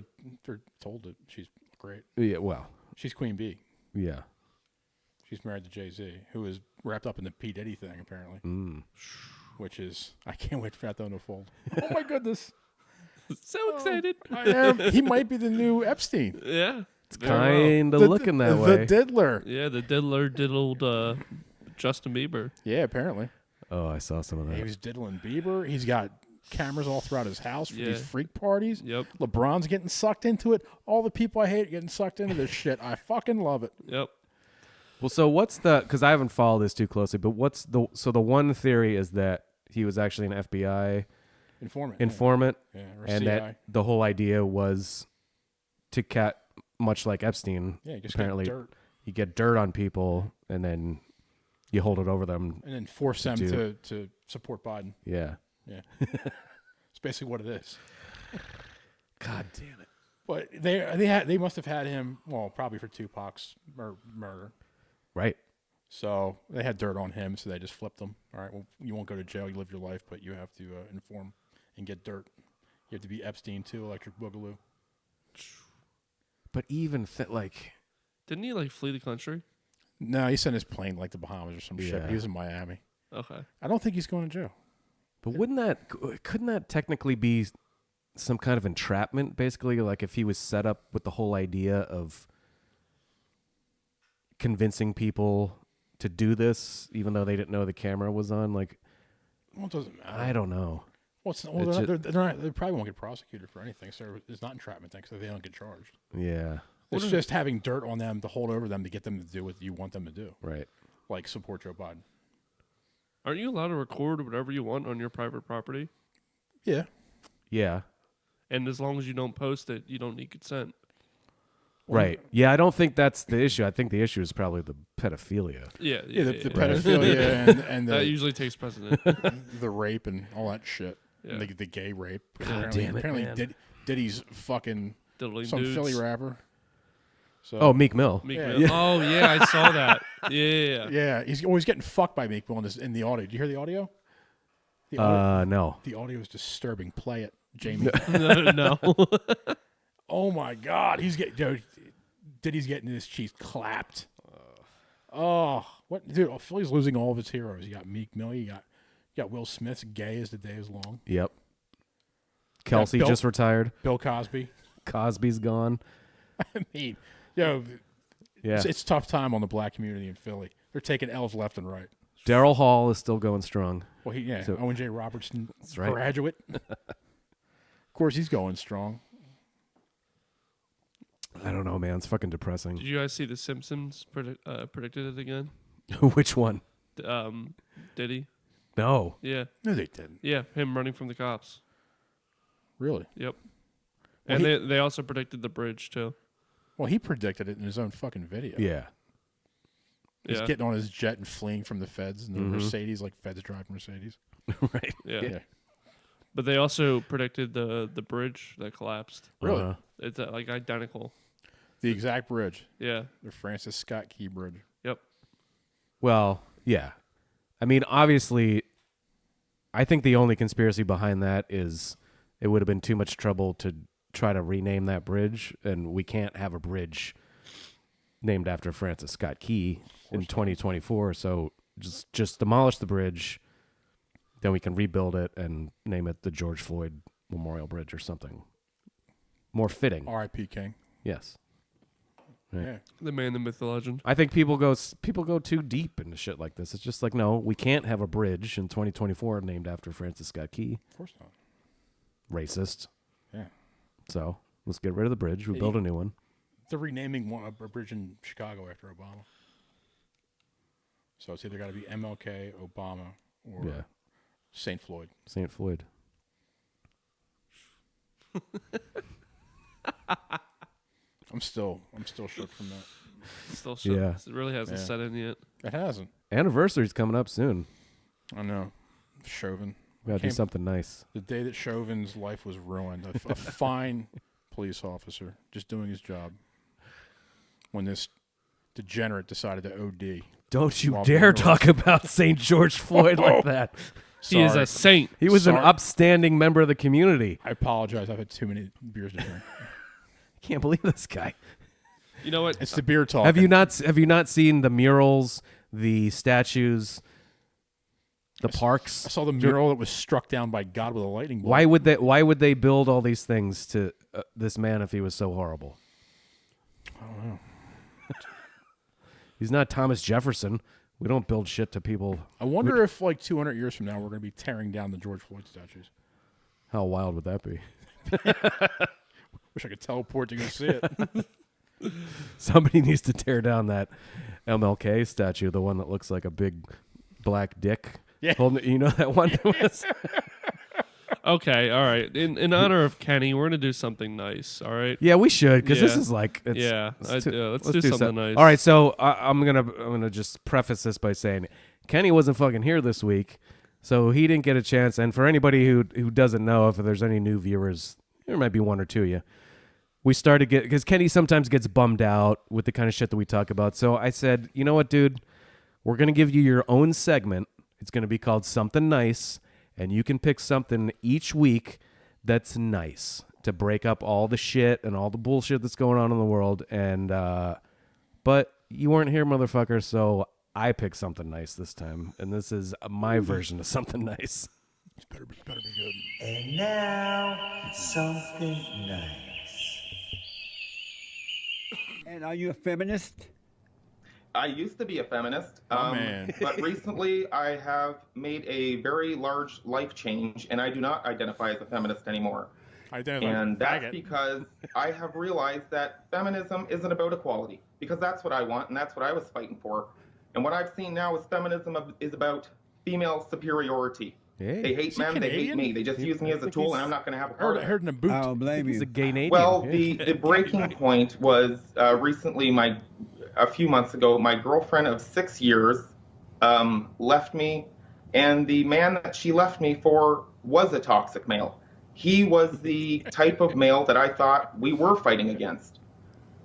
they're told that she's great. Yeah. Well. She's Queen Bee. Yeah. She's married to Jay-Z, who is wrapped up in the P. Diddy thing, apparently. Which is, I can't wait for that to unfold. Oh, my goodness. So excited. I am. He might be the new Epstein. Yeah. It's kind of looking that way. The diddler. Yeah, the diddler diddled Justin Bieber. Yeah, apparently. Oh, I saw some of that. He was diddling Bieber. He's got cameras all throughout his house for Yeah. these freak parties. Yep. LeBron's getting sucked into it. All the people I hate getting sucked into this shit. I fucking love it. Yep. Well, so what's because I haven't followed this too closely, but the one theory is that he was actually an FBI informant, Yeah, or and CI. that the whole idea was to much like Epstein. Yeah, just apparently get dirt. you get dirt on people and then you hold it over them. And then force them do- to support Biden. Yeah. Yeah. It's basically what it is. God damn it. But they must have had him, well, probably for Tupac's murder. Right. So they had dirt on him, so they just flipped him. All right, well, you won't go to jail. You live your life, but you have to inform and get dirt. You have to be Epstein, too, Electric Boogaloo. But even Didn't he flee the country? No, he sent his plane like the Bahamas or some shit. Yeah. He was in Miami. Okay. I don't think he's going to jail. But couldn't that technically be some kind of entrapment, basically? Like if he was set up with the whole idea of convincing people to do this, even though they didn't know the camera was on? Like, Well, it doesn't matter. I don't know. Well, they probably won't get prosecuted for anything, so it's not entrapment thing, so they don't get charged. Yeah. It's just having dirt on them to hold over them to get them to do what you want them to do, Right. like support Joe Biden. Aren't you allowed to record whatever you want on your private property? Yeah. Yeah. And as long as you don't post it, you don't need consent. Right. Yeah, I don't think that's the issue. I think the issue is probably the pedophilia. Yeah. Yeah, the pedophilia and that the, usually takes precedent. the rape and all that shit. Yeah. The gay rape. God damn it, apparently man. Diddy's fucking Diddling some dudes. Philly rapper. So, Oh, Meek Mill. Meek Yeah. Mill. Oh, yeah, I saw that. Yeah. yeah, he's always getting fucked by Meek Mill in the audio. Did you hear the audio? The audio, No. the audio is disturbing. Play it, Jamie. No. Oh my God, Diddy's getting his cheeks clapped. Oh, what, dude? Philly's losing all of its heroes. You got Meek Mill. You got Will Smith's gay as the day is long. Yep. Kelsey Bill- just retired. Bill Cosby. Cosby's gone. I mean, Yeah. it's a tough time on the black community in Philly. They're taking L's left and right. Daryl Hall is still going strong. Well, So- Owen J. Robertson, right. graduate. Of course, he's going strong. I don't know, man. It's fucking depressing. Did you guys see The Simpsons predicted it again? Which one? Did he? No. Yeah. No, they didn't. Yeah, him running from the cops. Really? Yep. Well, And they also predicted the bridge, too. Well, he predicted it in his own fucking video. Yeah. He's Yeah. getting on his jet and fleeing from the feds and the Mercedes, like feds drive Mercedes. Right. Yeah. But they also predicted the bridge that collapsed. Really? Uh-huh. It's identical. The exact bridge. Yeah. The Francis Scott Key Bridge. Yep. Well, yeah. I mean, obviously, I think the only conspiracy behind that is it would have been too much trouble to try to rename that bridge, and we can't have a bridge named after Francis Scott Key in 2024. So just demolish the bridge, then we can rebuild it and name it the George Floyd Memorial Bridge or something more fitting. R.I.P. King. Yes. Right. Yeah. The man, the myth, the legend. I think people go too deep into shit like this. It's just like, no, we can't have a bridge in 2024 named after Francis Scott Key. Of course not. Racist. Yeah. So let's get rid of the bridge. We build a new one. They're renaming a bridge in Chicago after Obama. So it's either got to be MLK, Obama, or Yeah. St. Floyd. St. Floyd. I'm still shook from that. Still shook. Yeah. It really hasn't set in yet. It hasn't. Anniversary's coming up soon. I know. Chauvin. We gotta do something nice. The day that Chauvin's life was ruined. A fine police officer just doing his job. When this degenerate decided to OD. Don't you While dare being talk about St. George Floyd like that. He is Sorry. a saint. He was an Sorry. upstanding member of the community. I apologize. I've had too many beers to drink. Can't believe this guy. You know what? It's the beer talk. Have you not seen the murals, the statues, the parks? I saw the mural that was struck down by God with a lightning bolt. Why would they build all these things to this man if he was so horrible? I don't know. He's not Thomas Jefferson. We don't build shit to people. I wonder if, like, 200 years from now, we're going to be tearing down the George Floyd statues. How wild would that be? Wish I could teleport to go see it. Somebody needs to tear down that MLK statue, the one that looks like a big black dick. Yeah. You know that one? Okay, all right. In honor of Kenny, we're gonna do something nice. All right. Yeah, we should, because this Yeah. is like, Let's do something nice. All right, so I'm gonna just preface this by saying Kenny wasn't fucking here this week, so he didn't get a chance. And for anybody who doesn't know, if there's any new viewers, there might be one or two of you. We started because Kenny sometimes gets bummed out with the kind of shit that we talk about. So I said, you know what, dude, we're gonna give you your own segment. It's gonna be called Something Nice. And you can pick something each week that's nice to break up all the shit and all the bullshit that's going on in the world. And but you weren't here, motherfucker, so I picked something nice this time. And this is my version of something nice. It better be good. And now, something nice. And are you a feminist? I used to be a feminist, man. but recently I have made a very large life change, and I do not identify as a feminist anymore. And that's because I have realized that feminism isn't about equality, because that's what I want, and that's what I was fighting for. And what I've seen now is feminism is about female superiority. Hey. They hate men, they hate me. They just use me as a tool, and I'm not going to have a part of it. I heard in a boot. I don't blame He's you. a gay Canadian. Well, yeah. the breaking point was recently, a few months ago, my girlfriend of 6 years left me, and the man that she left me for was a toxic male. He was the type of male that I thought we were fighting against.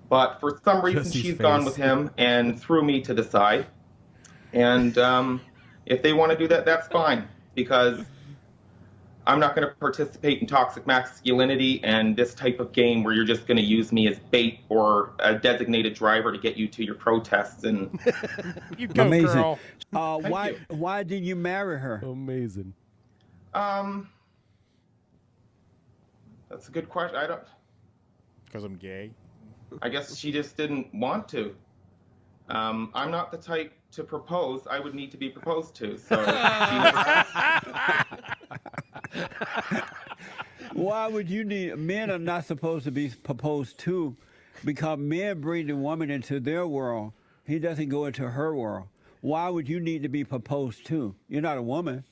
But for some reason, Jesse's she's gone with him and threw me to the side. And if they want to do that, that's fine, because I'm not going to participate in toxic masculinity and this type of game where you're just going to use me as bait or a designated driver to get you to your protests. And You go, Amazing. girl. Why did you marry her? Amazing. that's a good question. Because I'm gay. I guess she just didn't want to. I'm not the type to propose. I would need to be proposed to. So she never Why would you need? Men are not supposed to be proposed to, because men bring the woman into their world. He doesn't go into her world. Why would you need to be proposed to? You're not a woman.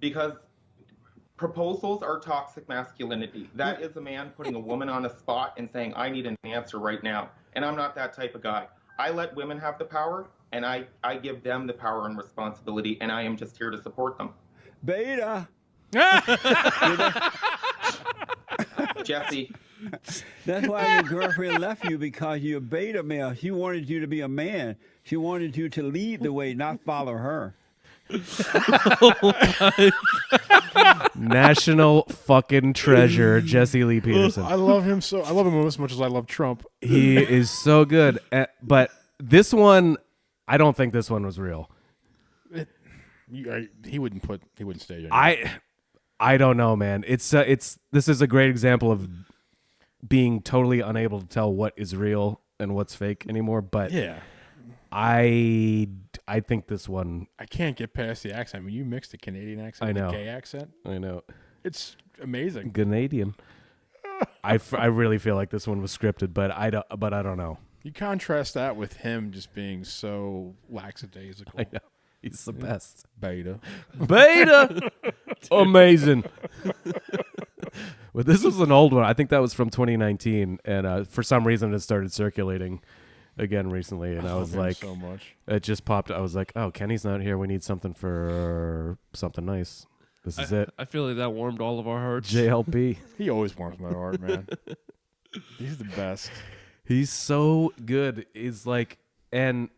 because proposals are toxic masculinity. That is a man putting a woman on a spot and saying, I need an answer right now. And I'm not that type of guy. I let women have the power, and I give them the power and responsibility, and I am just here to support them. Beta. Jesse, That's why your girlfriend left you, because you're a beta male. She wanted you to be a man. She wanted you to lead the way, not follow her. National fucking treasure, Jesse Lee Peterson. I love him so. I love him as much as I love Trump. He is so good. But this one, I don't think this one was real. He wouldn't stay here. I don't know, man. This is a great example of being totally unable to tell what is real and what's fake anymore. But Yeah. I think this one. I can't get past the accent. When you mix the Canadian accent I with know. the gay accent, I know. it's amazing. Canadian. I really feel like this one was scripted, but I don't know. You contrast that with him just being so lackadaisical. I know. He's the best. Beta. Beta. Amazing. Well, this was an old one. I think that was from 2019, and for some reason it started circulating again recently, and I was like, so much. It just popped. I was like, oh, Kenny's not here. We need something for something nice. This is it. I feel like that warmed all of our hearts. JLP. He always warms my heart, man. He's the best. He's so good. He's like, and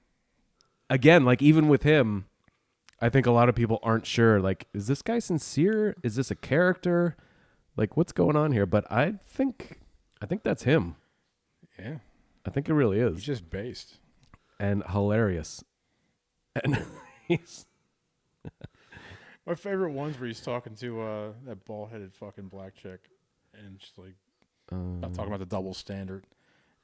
again, like even with him, I think a lot of people aren't sure. Like, is this guy sincere? Is this a character? Like, what's going on here? But I think that's him. Yeah. I think it really is. He's just based. And hilarious. And he's... My favorite ones where he's talking to that bald-headed fucking black chick. And just like, about talking about the double standard.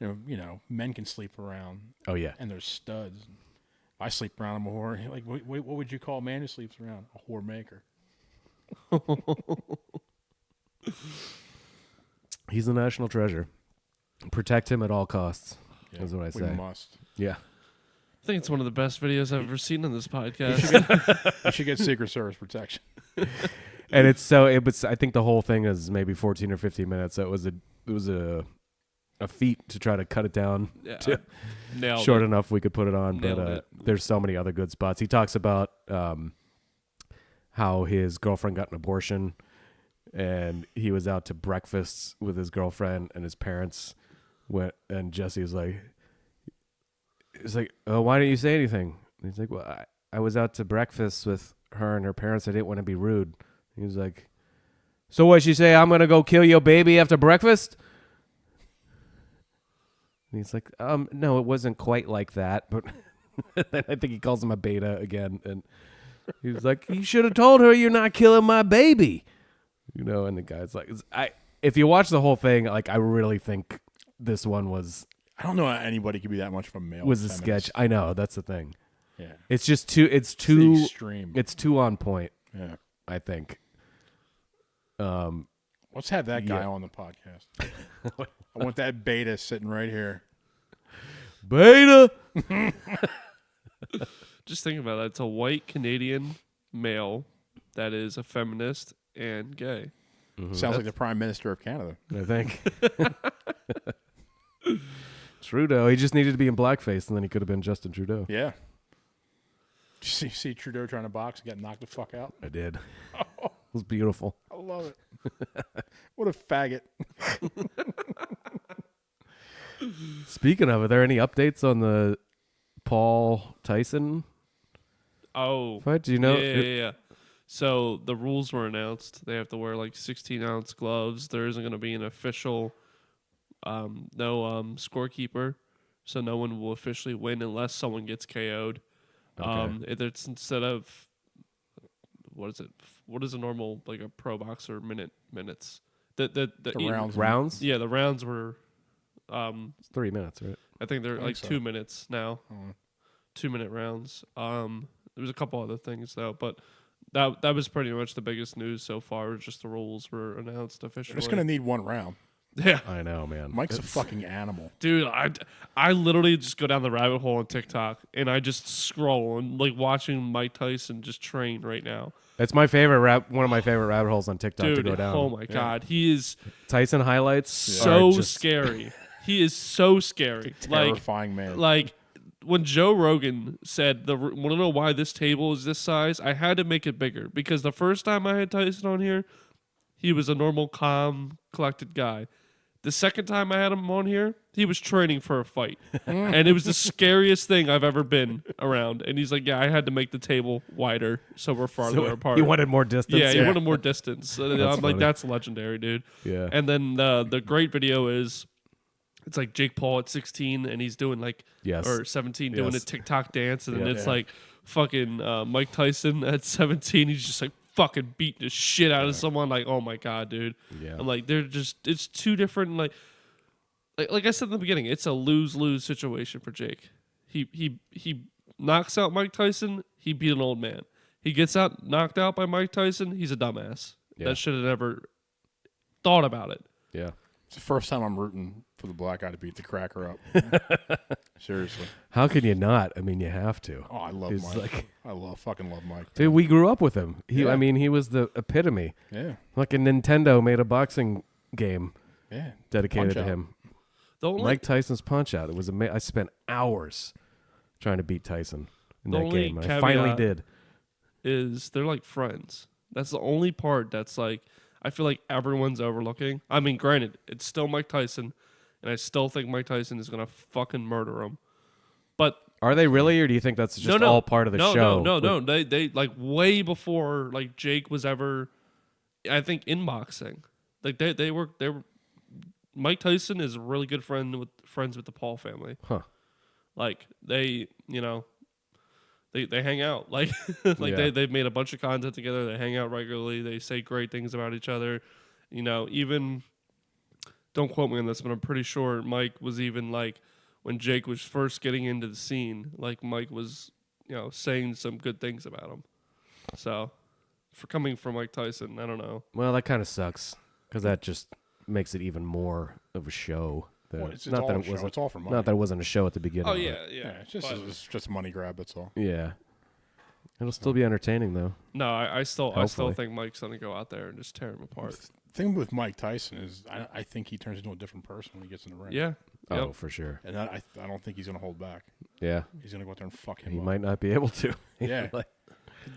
You know, men can sleep around. Oh, yeah. And they're studs. If I sleep around, I'm a whore. Like, what would you call a man who sleeps around? A whore maker. He's a national treasure. Protect him at all costs. Yeah, is what I say. We must. Yeah. I think it's one of the best videos I've ever seen on this podcast. You should get Secret Service protection. And it's so it was. I think the whole thing is maybe 14 or 15 minutes. So it was a feat to try to cut it down to short enough we could put it on. But there's so many other good spots. He talks about how his girlfriend got an abortion, and he was out to breakfast with his girlfriend, and his parents went, and Jesse was like, oh, why didn't you say anything? And he's like, well, I was out to breakfast with her and her parents. I didn't want to be rude. He was like, so what, she say, I'm going to go kill your baby after breakfast? And he's like, no, it wasn't quite like that. But I think he calls him a beta again. And he was like, you should have told her you're not killing my baby. You know, and the guy's like, if you watch the whole thing, like, I really think this one was... I don't know how anybody could be that much of a male. Was a feminist. sketch. I know, that's the thing. Yeah. It's just too... It's too... extreme. It's too on point. Yeah. I think. Let's have that guy on the podcast. I want that beta sitting right here. Beta! Just think about that. It's a white Canadian male that is a feminist and gay. Mm-hmm. Sounds like the Prime Minister of Canada. I think. Trudeau. He just needed to be in blackface, and then he could have been Justin Trudeau. Yeah. Did you see Trudeau trying to box and get knocked the fuck out? I did. It was beautiful. I love it. What a faggot. Speaking of, are there any updates on the Paul Tyson fight? Do you know? Yeah. So the rules were announced. They have to wear like 16-ounce gloves. There isn't going to be an official scorekeeper, so no one will officially win unless someone gets KO'd. Okay. It's instead of what is it? What is a normal like a pro boxer minutes? The rounds. Yeah, the rounds were. It's 3 minutes, right? I think they're like 2 minutes now. 2-minute rounds. There was a couple other things though, but that was pretty much the biggest news so far. Just the rules were announced officially. We're just gonna need one round. Yeah, I know, man. Mike's a fucking animal, dude. I literally just go down the rabbit hole on TikTok and I just scroll and like watching Mike Tyson just train right now. It's my favorite one of my favorite rabbit holes on TikTok Dude, to go down. Oh my god, he is Tyson highlights. So scary. He is so scary. Terrifying man. Like when Joe Rogan said, "Want to know why this table is this size?" I had to make it bigger because the first time I had Tyson on here, he was a normal, calm, collected guy. The second time I had him on here, he was training for a fight. And it was the scariest thing I've ever been around. And he's like, yeah, I had to make the table wider so we're farther apart. You wanted more distance? Yeah, he wanted more distance. And I'm like, that's legendary, dude. Yeah. And then the great video is, it's like Jake Paul at 16 and he's doing like, or 17 doing a TikTok dance. And then it's like fucking Mike Tyson at 17. He's just like, fucking beating the shit out of someone. Like, oh my god, dude. Yeah. I'm like, they're just, it's two different, like I said in the beginning, it's a lose-lose situation for Jake. He knocks out Mike Tyson, he beat an old man. He gets knocked out by Mike Tyson, he's a dumbass. That should have never thought about it. Yeah. It's the first time I'm rooting for the black guy to beat the cracker up. Seriously. How can you not? I mean, you have to. Oh, I love Mike. I fucking love Mike. Dude, we grew up with him. I mean, he was the epitome. Yeah. Like Nintendo made a boxing game Yeah. dedicated to Punch-Out. him. The only, Mike Tyson's Punch-Out. It was I spent hours trying to beat Tyson in The that only game. And I finally caveat did. is they're like friends. That's the only part that's like I feel like everyone's overlooking. I mean, granted, it's still Mike Tyson, and I still think Mike Tyson is gonna fucking murder him. But Are they really, or do you think that's just all part of the show? No. They like way before like Jake was ever, I think, in boxing. Like they were. Mike Tyson is a really good friends with the Paul family. Huh. Like they hang out. Like Yeah. they've made a bunch of content together. They hang out regularly. They say great things about each other. Even don't quote me on this, but I'm pretty sure Mike was even like when Jake was first getting into the scene, like Mike was, saying some good things about him. So for coming from Mike Tyson, I don't know. Well, that kind of sucks because that just makes it even more of a show. Well, it's all a show. It's all for money. Not that it wasn't a show at the beginning. Oh yeah. It's just a money grab. That's all. Yeah. It'll still be entertaining though. No, I still Hopefully. think Mike's gonna go out there and just tear him apart. The thing with Mike Tyson is I think he turns into a different person when he gets in the ring. Yeah. Oh, Yep. for sure. And I don't think he's going to hold back. Yeah. He's going to go out there and fuck him He up. might not be able to. Yeah. Like,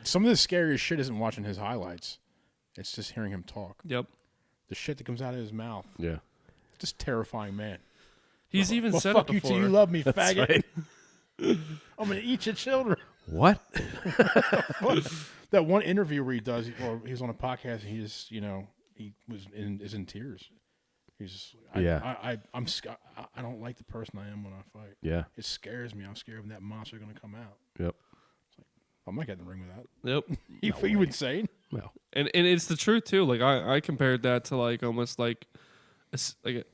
Some of the scariest shit isn't watching his highlights. It's just hearing him talk. Yep. The shit that comes out of his mouth. yeah. Just terrifing man. He's even Well, said fuck it you before. till you love me, That's faggot. right. I'm going to eat your children. What? That one interview where he was on a podcast and he just, he is in tears. He's just, I don't like the person I am when I fight. Yeah. It scares me. I'm scared when that monster's going to come out. Yep. I'm not getting in the ring with that. Yep. You insane? No. And it's the truth too. Like I compared that to like almost like a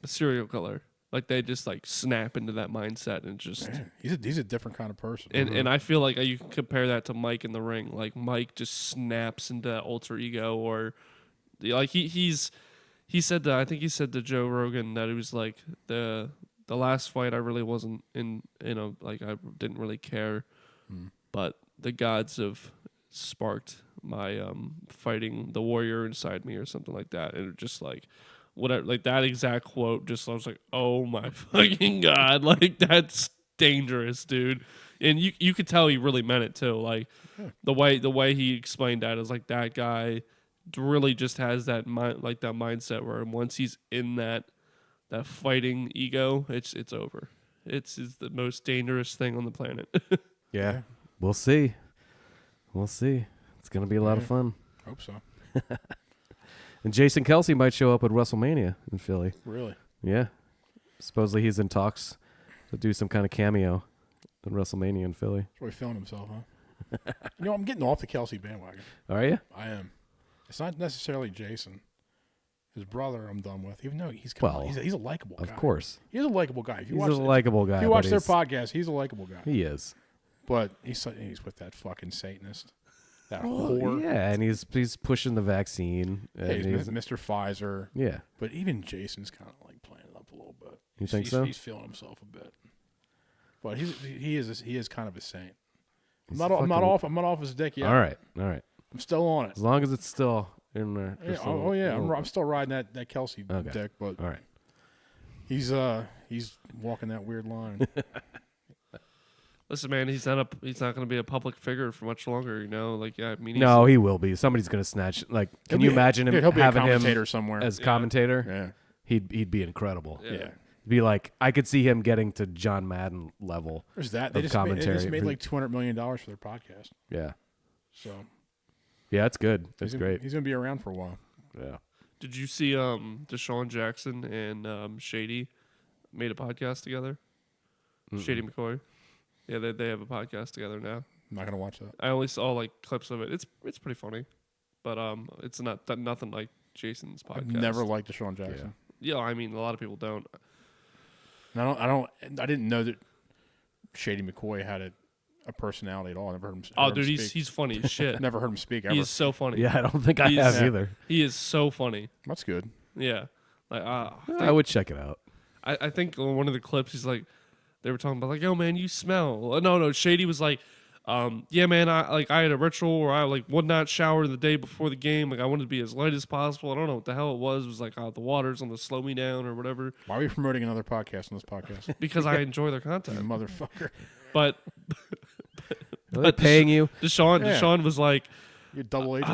serial killer. Like they just like snap into that mindset and just. Man, he's a different kind of person. And I feel like you can compare that to Mike in the ring. Like Mike just snaps into that alter ego, or like he said that, I think he said to Joe Rogan that it was like the last fight I really wasn't in, like I didn't really care, but the gods have sparked my fighting the warrior inside me or something like that, and it just like. Whatever, like that exact quote, just I was like, "Oh my fucking god!" Like that's dangerous, dude. And you could tell he really meant it too. Like the way he explained that is like that guy really just has that that mindset where once he's in that fighting ego, it's over. It's the most dangerous thing on the planet. Yeah. We'll see. It's gonna be a lot of fun. Hope so. And Jason Kelsey might show up at WrestleMania in Philly. Really? Yeah. Supposedly he's in talks to do some kind of cameo at WrestleMania in Philly. That's where he's feeling himself, huh? I'm getting off the Kelsey bandwagon. Are you? I am. It's not necessarily Jason. His brother I'm done with, even though he's a likable guy. Of course. He's a likable guy. He's a likable guy. If you watch their podcast, he's a likable guy. He is. But he's with that fucking Satanist. That whore. Yeah, and he's pushing the vaccine. Hey, And he's Mr. Pfizer. Yeah. But even Jason's kind of like playing it up a little bit. You think so? He's feeling himself a bit. But he is kind of a saint. I'm He's not off his dick yet. All right. I'm still on it. As long as it's still in there. Yeah, I'm still riding that Kelsey dick, but all right. He's walking that weird line. Listen, man, he's not going to be a public figure for much longer. Like I mean, No, he will be. Somebody's going to snatch. Like, can you imagine him he'll be having a commentator him somewhere as commentator? Yeah, he'd be incredible. yeah. Be like, I could see him getting to John Madden level. There's that. They just commentary. made like $200 million for their podcast. Yeah. So. Yeah, that's good. That's great. He's gonna be around for a while. Yeah. Did you see Deshaun Jackson and Shady made a podcast together? Shady McCoy. Yeah, they have a podcast together now. I'm not gonna watch that. I only saw like clips of it. It's pretty funny, but it's nothing like Jason's podcast. I've never liked Deshaun Jackson. Yeah, I mean a lot of people don't. And I didn't know that Shady McCoy had a personality at all. I never heard him. Dude, he's funny as shit. Never heard him speak ever. He's so funny. Yeah, I don't think I have either. He is so funny. That's good. Yeah, like I would check it out. I think one of the clips he's like, they were talking about like, "Yo, man, you smell." No, Shady was like, Yeah, man, I had a ritual where I would not shower the day before the game. Like I wanted to be as light as possible. I don't know what the hell it was. It was like the water's going to slow me down or whatever. Why are we promoting another podcast on this podcast? Because I enjoy their content. You motherfucker. But Are they paying you? Deshaun was like, you double agent.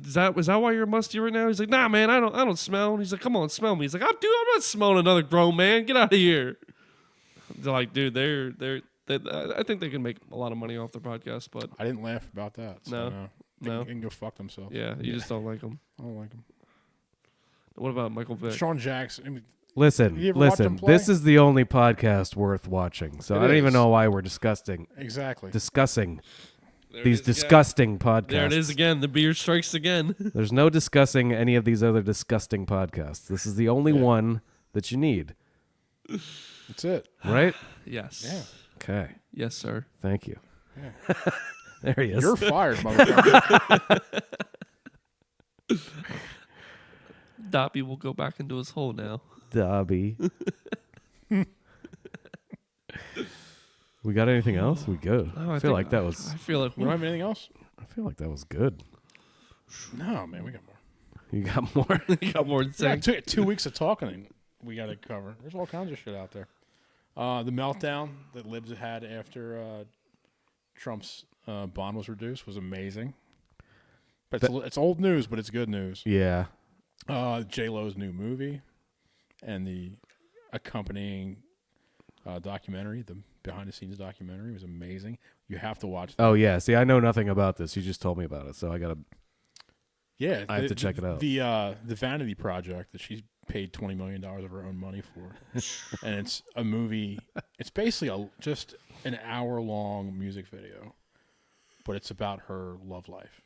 is that why you're musty right now? He's like, nah, man, I don't smell. And he's like, come on, smell me. He's like, I'm not smelling another grown man. Get out of here. They're like, dude, I think they can make a lot of money off their podcast, but I didn't laugh about that. So no. They can go fuck themselves. Yeah, you just don't like them. I don't like them. What about Michael Vick? Sean Jackson. I mean, Listen. This is the only podcast worth watching. So I don't even know why we're discussing these disgusting podcasts. There it is again. The beer strikes again. There's no discussing any of these other disgusting podcasts. This is the only one that you need. That's it. Right? Yes. Yeah. Okay. Yes, sir. Thank you. Yeah. There he is. You're fired, motherfucker. Dobby will go back into his hole now. Dobby. We got anything else? We good. Oh, I feel like that was. I feel like we don't have anything else. I feel like that was good. No, man, we got more. You got more. You got more to say. Yeah, 2 weeks of talking, and we got to cover. There's all kinds of shit out there. The meltdown that Libs had after Trump's bond was reduced was amazing. But it's old news, but it's good news. Yeah. J-Lo's new movie and the accompanying documentary, the behind-the-scenes documentary, was amazing. You have to watch that. Oh, yeah. See, I know nothing about this. You just told me about it, so I got to... Yeah. I have to check it out. The Vanity Project that she's paid $20 million of her own money for. And it's a movie. It's basically just an hour-long music video, but it's about her love life.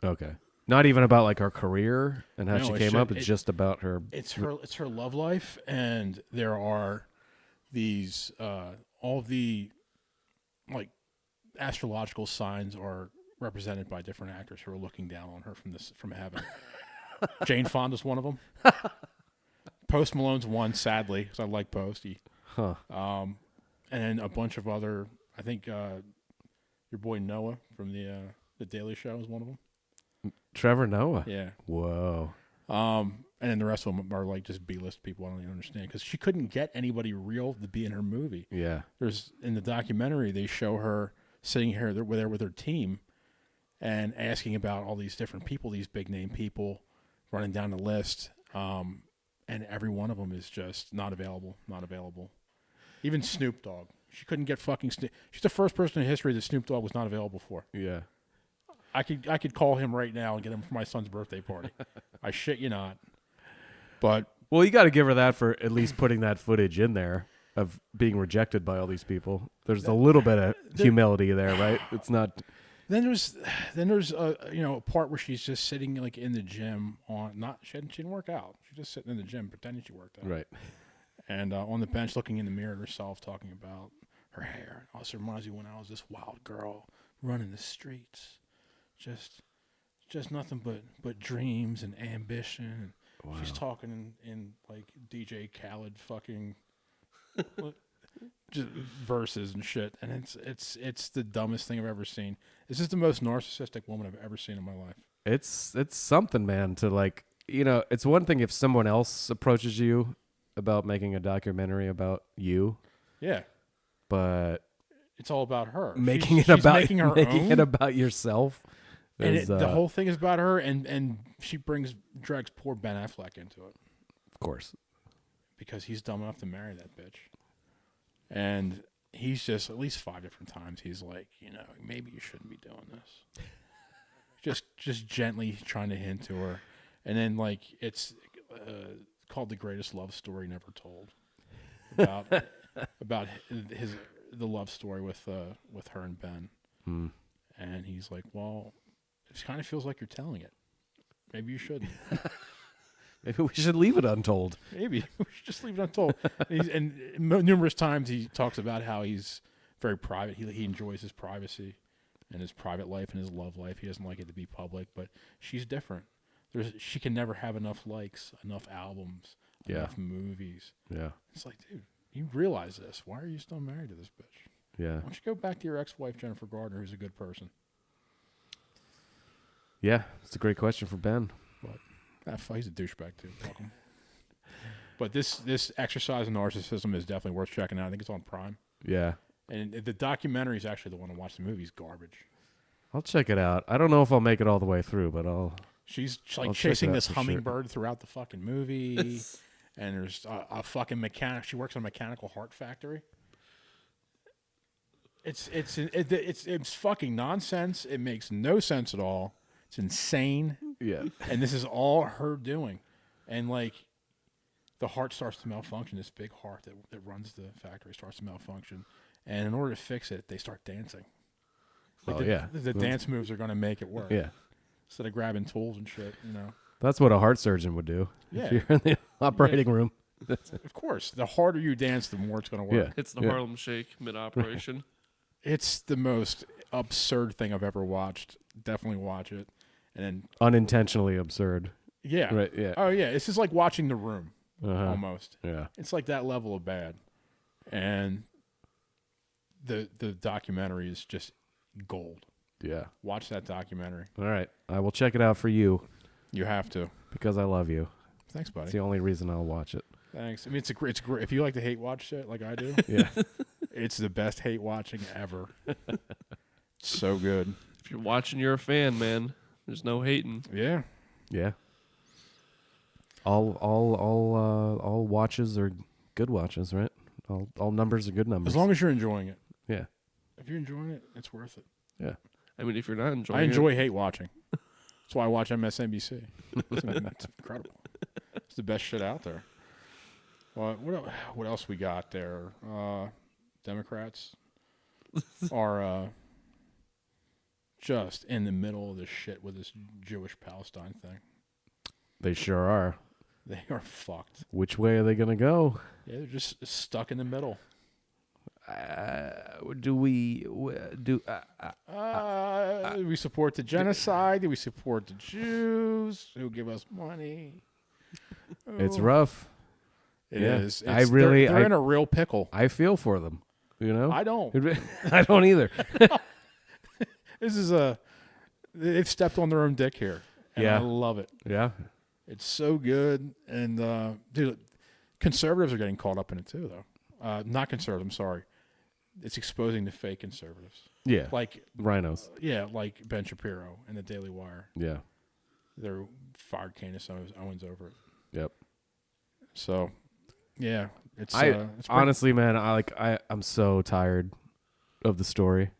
Okay. Not even about like her career and how she came up. It's just about her. It's her love life, and there are these all the like astrological signs are represented by different actors who are looking down on her from heaven. Jane Fonda's one of them. Post Malone's one, sadly, because I like Post. And then a bunch of other. I think your boy Noah from the Daily Show is one of them. Trevor Noah. Yeah. Whoa. And then the rest of them are like just B-list people. I don't even understand because she couldn't get anybody real to be in her movie. Yeah. There's in the documentary they show her sitting here there with her team and asking about all these different people, these big name people, running down the list. And every one of them is just not available. Even Snoop Dogg. She couldn't get fucking Snoop. She's the first person in history that Snoop Dogg was not available for. Yeah. I could call him right now and get him for my son's birthday party. I shit you not. But well, you got to give her that for at least putting that footage in there of being rejected by all these people. There's a little bit of humility there, right? It's not. Then there's a part where she's just sitting like in the gym she didn't work out. She's just sitting in the gym pretending she worked out. Right. And on the bench looking in the mirror at herself, talking about her hair. It also reminds me when I was this wild girl running the streets. Just nothing but dreams and ambition. Wow. She's talking in like DJ Khaled fucking just verses and shit, and it's the dumbest thing I've ever seen. This is the most narcissistic woman I've ever seen in my life. It's something, man. To like, it's one thing if someone else approaches you about making a documentary about you. Yeah, but it's all about her. Making it about yourself. And the whole thing is about her, and she drags poor Ben Affleck into it. Of course. Because he's dumb enough to marry that bitch. And he's just, at least 5 different times, he's like, maybe you shouldn't be doing this. just gently trying to hint to her. And then, like, it's called The Greatest Love Story Never Told. About the love story with her and Ben. Hmm. And he's like, well, it kind of feels like you're telling it. Maybe you shouldn't. Maybe we should leave it untold. Maybe we should just leave it untold. And numerous times he talks about how he's very private. He enjoys his privacy and his private life and his love life. He doesn't like it to be public, but she's different. She can never have enough likes, enough albums, enough movies. Yeah. It's like, dude, you realize this. Why are you still married to this bitch? Yeah. Why don't you go back to your ex-wife, Jennifer Gardner, who's a good person? Yeah, it's a great question for Ben. But he's a douchebag, too. Fuck him. But this exercise in narcissism is definitely worth checking out. I think it's on Prime. Yeah. And the documentary is actually the one to watch. The movie's garbage. I'll check it out. I don't know if I'll make it all the way through, but She's I'll chasing check it out this for hummingbird throughout the fucking movie. And there's a fucking mechanic. She works on a mechanical heart factory. It's fucking nonsense. It makes no sense at all. It's insane. Yeah. And this is all her doing. And like the heart starts to malfunction. This big heart that runs the factory starts to malfunction. And in order to fix it, they start dancing. Like the dance moves are going to make it work. Yeah. Instead of grabbing tools and shit, you know. That's what a heart surgeon would do. Yeah. If you're in the operating room. Of course. The harder you dance, the more it's going to work. Yeah. It's the Harlem Shake mid-operation. It's the most absurd thing I've ever watched. Definitely watch it. And then Unintentionally absurd. Yeah. Right. Yeah. Oh yeah. It's just like watching The Room. Almost. Yeah. It's like that level of bad. And the documentary is just gold. Yeah. Watch that documentary. All right. I will check it out for you. You have to. Because I love you. Thanks, buddy. It's the only reason I'll watch it. Thanks. I mean, it's great. If you like to hate watch shit like I do, Yeah. it's the best hate watching ever. So good. If you're watching, you're a fan, man. There's no hating. Yeah. Yeah. All watches are good watches, right? All numbers are good numbers. As long as you're enjoying it. Yeah. If you're enjoying it, it's worth it. Yeah. I mean, if you're not enjoying I enjoy it, hate watching. That's why I watch MSNBC. It's incredible. It's the best shit out there. Well, what else we got there? Democrats are just in the middle of this shit with this Jewish Palestine thing. They sure are. They are fucked. Which way are they going to go? Yeah, they're just stuck in the middle. Do we support the genocide? Do we support the Jews who give us money? It's rough. It is. They're in a real pickle. I feel for them. You know, I don't. I don't either. They've stepped on their own dick here. And Yeah, I love it. Yeah, it's so good. And dude, conservatives are getting caught up in it too, though. Not conservatives. I'm sorry. It's exposing the fake conservatives. Yeah, like rhinos. Yeah, like Ben Shapiro and the Daily Wire. Yeah, they're fired Candace Owens over it. Yep. So, yeah, it's honestly, man, I'm so tired of the story.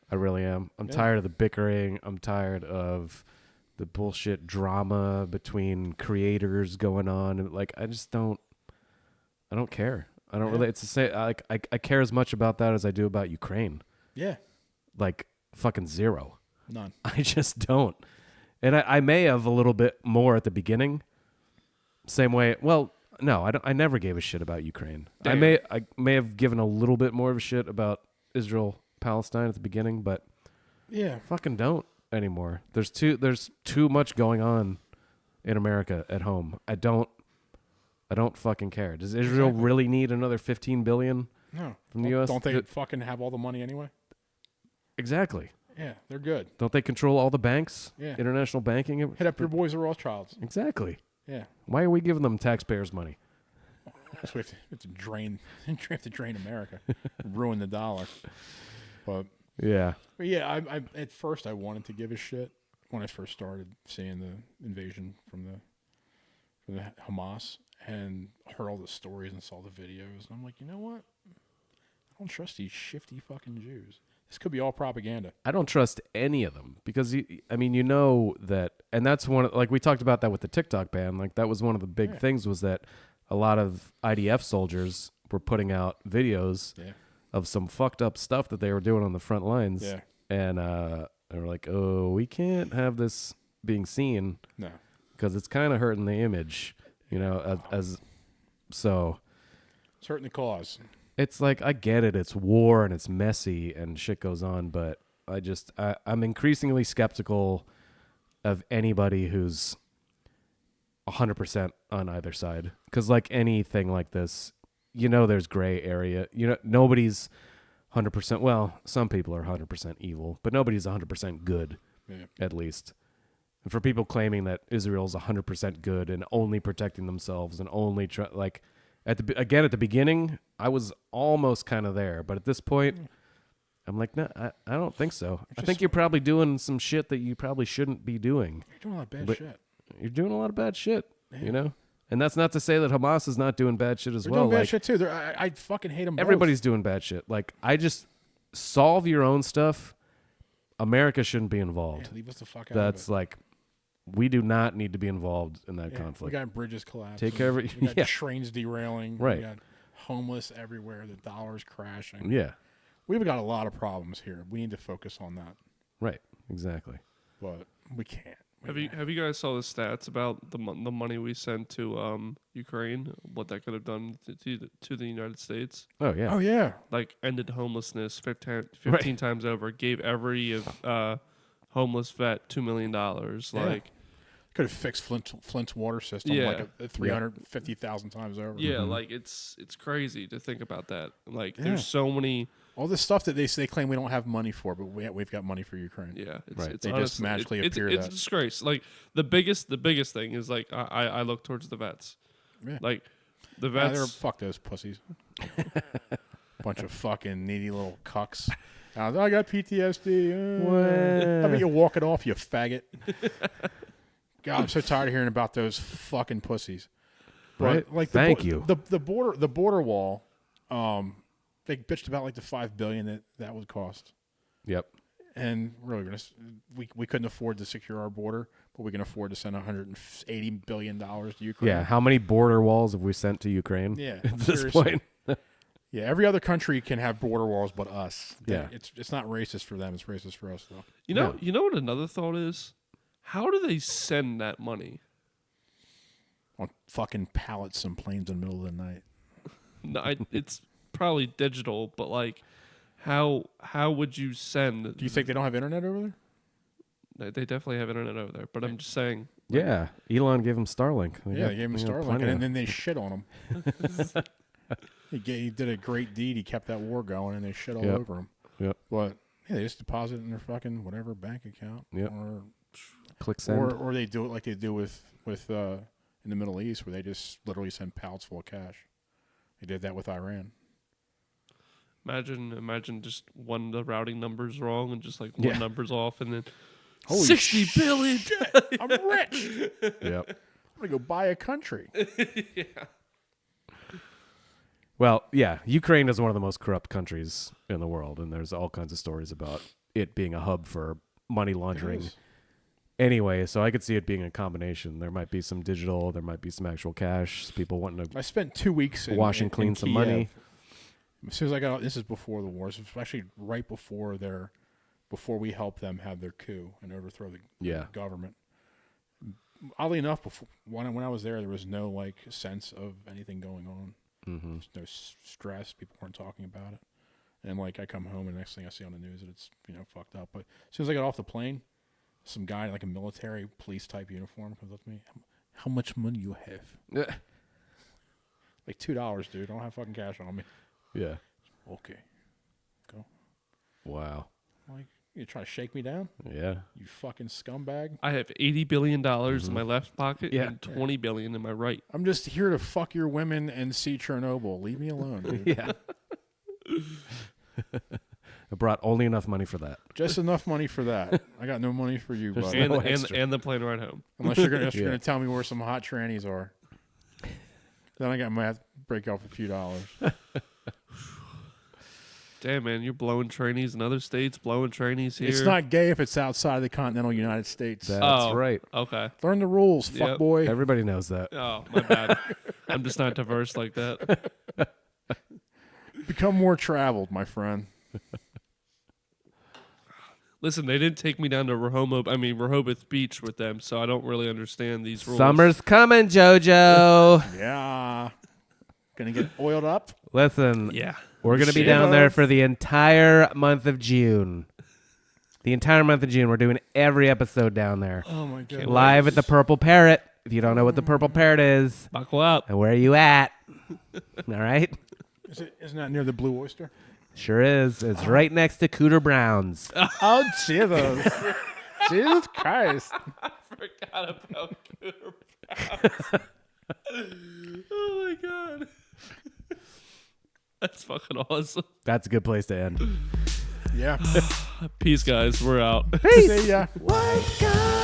I really am. I'm tired of the bickering. I'm tired of the bullshit drama between creators going on. And like, I don't care. I don't really. It's the same. I care as much about that as I do about Ukraine. Yeah. Like fucking zero. None. I just don't. And I may have a little bit more at the beginning. Same way. Well, no, I don't. I never gave a shit about Ukraine. Damn. I may have given a little bit more of a shit about Israel Palestine at the beginning, but fucking don't anymore. There's too much going on in America at home. I don't fucking care. Does Israel really need another $15 billion from the U.S.? Don't they fucking have all the money anyway? Exactly. Yeah, they're good. Don't they control all the banks? Yeah. International banking? Hit up your boys the Rothschilds. Exactly. Yeah. Why are we giving them taxpayers' money? So we have to drain America, ruin the dollar. But yeah, I at first I wanted to give a shit when I first started seeing the invasion from the Hamas and heard all the stories and saw the videos. And I'm like, you know what? I don't trust these shifty fucking Jews. This could be all propaganda. I don't trust any of them because you know that, and that's like we talked about that with the TikTok ban. Like that was one of the big things was that a lot of IDF soldiers were putting out videos of some fucked up stuff that they were doing on the front lines. Yeah. And they were like, oh, we can't have this being seen. No. Because it's kind of hurting the image, you know, so. It's hurting the cause. It's like, I get it. It's war and it's messy and shit goes on, but I'm increasingly skeptical of anybody who's 100% on either side. Because like anything like this, you know, there's gray area. You know, nobody's 100%. Well, some people are 100% evil, but nobody's 100% good, at least. And for people claiming that Israel's 100% good and only protecting themselves and only at the beginning, I was almost kind of there, but at this point, I'm like, no, I don't think so. I think you're probably doing some shit that you probably shouldn't be doing. You're doing a lot of bad shit. You're doing a lot of bad shit, you know? And that's not to say that Hamas is not doing bad shit as They're well. doing bad shit too. I fucking hate them. Everybody's doing bad shit. Like, I just solve your own stuff. America shouldn't be involved. Yeah, leave us the fuck out That's of it. like, we do not need to be involved in that conflict. We got bridges collapsing. Take care of it. We got trains derailing. Right. We got homeless everywhere. The dollar's crashing. Yeah. We've got a lot of problems here. We need to focus on that. Right. Exactly. But we can't. Have you guys saw the stats about the money we sent to Ukraine? What that could have done to the United States? Oh yeah. Oh yeah. Like ended homelessness 15 times over. Gave every homeless vet $2 million. Like could have fixed Flint's water system like 350,000 times over. Yeah, like it's crazy to think about that. Like there's so many. All this stuff that they claim we don't have money for, but we've got money for Ukraine. Yeah, it's they just magically appear. It's a disgrace. Like the biggest thing is like I look towards the vets. Yeah. Like the vets. Fuck those pussies. Bunch of fucking needy little cucks. I got PTSD. How about you walk it off, you faggot? God, I'm so tired of hearing about those fucking pussies. Right. Like Thank you. The border wall. They bitched about like the $5 billion that would cost. Yep. And really, we couldn't afford to secure our border, but we can afford to send $180 billion to Ukraine. Yeah. How many border walls have we sent to Ukraine? Yeah. At this point. Yeah. Every other country can have border walls, but us. Yeah. It's not racist for them. It's racist for us, though. You know what another thought is? How do they send that money? On fucking pallets and planes in the middle of the night. No, it's probably digital, but like, how would you send? Do you think they don't have internet over there? They definitely have internet over there, but I'm just saying. Yeah, Elon gave him Starlink. They gave him Starlink, and then they shit on him. He did a great deed. He kept that war going, and they shit all over him. Yep. But they just deposit it in their fucking whatever bank account. Yep. Or click send. Or they do it like they do with in the Middle East, where they just literally send pallets full of cash. They did that with Iran. Imagine just the routing number's wrong and just like one number's off, and then Holy 60 billion. Shit, I'm rich. Yep. I'm gonna go buy a country. Yeah. Well, yeah, Ukraine is one of the most corrupt countries in the world, and there's all kinds of stories about it being a hub for money laundering. Anyway, so I could see it being a combination. There might be some digital, there might be some actual cash. People wanting to. I spent 2 weeks wash and clean some money. As soon as I got out, this is before the war. This was actually right before before we helped them have their coup and overthrow the government. Oddly enough, when I was there was no like sense of anything going on. Mm-hmm. There's no stress. People weren't talking about it. And like I come home and the next thing I see on the news that it's fucked up. But as soon as I got off the plane, some guy in like a military police type uniform comes up to me. How much money you have? Like $2, dude. I don't have fucking cash on me. Yeah. Okay. Go. Wow. Like, you trying to shake me down? Yeah. You fucking scumbag. I have $80 billion in my left pocket and $20 billion in my right. I'm just here to fuck your women and see Chernobyl. Leave me alone, dude. Yeah. I brought only enough money for that. Just enough money for that. I got no money for you, buddy. And the plane ride home. Unless you're gonna tell me where some hot trannies are. Then I might have to break off a few dollars. Damn, man, you're blowing trainees in other states, blowing trainees here. It's not gay if it's outside of the continental United States. That's right. Okay. Learn the rules, fuck boy. Everybody knows that. Oh, my bad. I'm just not diverse like that. Become more traveled, my friend. Listen, they didn't take me down to Rehoboth Beach with them, so I don't really understand these rules. Summer's coming, JoJo. Yeah. Gonna get oiled up? Listen. Yeah. We're going to be down there for the entire month of June. The entire month of June. We're doing every episode down there. Oh, my God. Live at the Purple Parrot. If you don't know what the Purple Parrot is. Buckle up. And where are you at? All right? Isn't that near the Blue Oyster? Sure is. It's right next to Cooter Brown's. Oh, Jesus. Jesus Christ. I forgot about Cooter Brown's. Oh, my God. That's fucking awesome. That's a good place to end. Yeah. Peace, guys. We're out. See ya. White guy.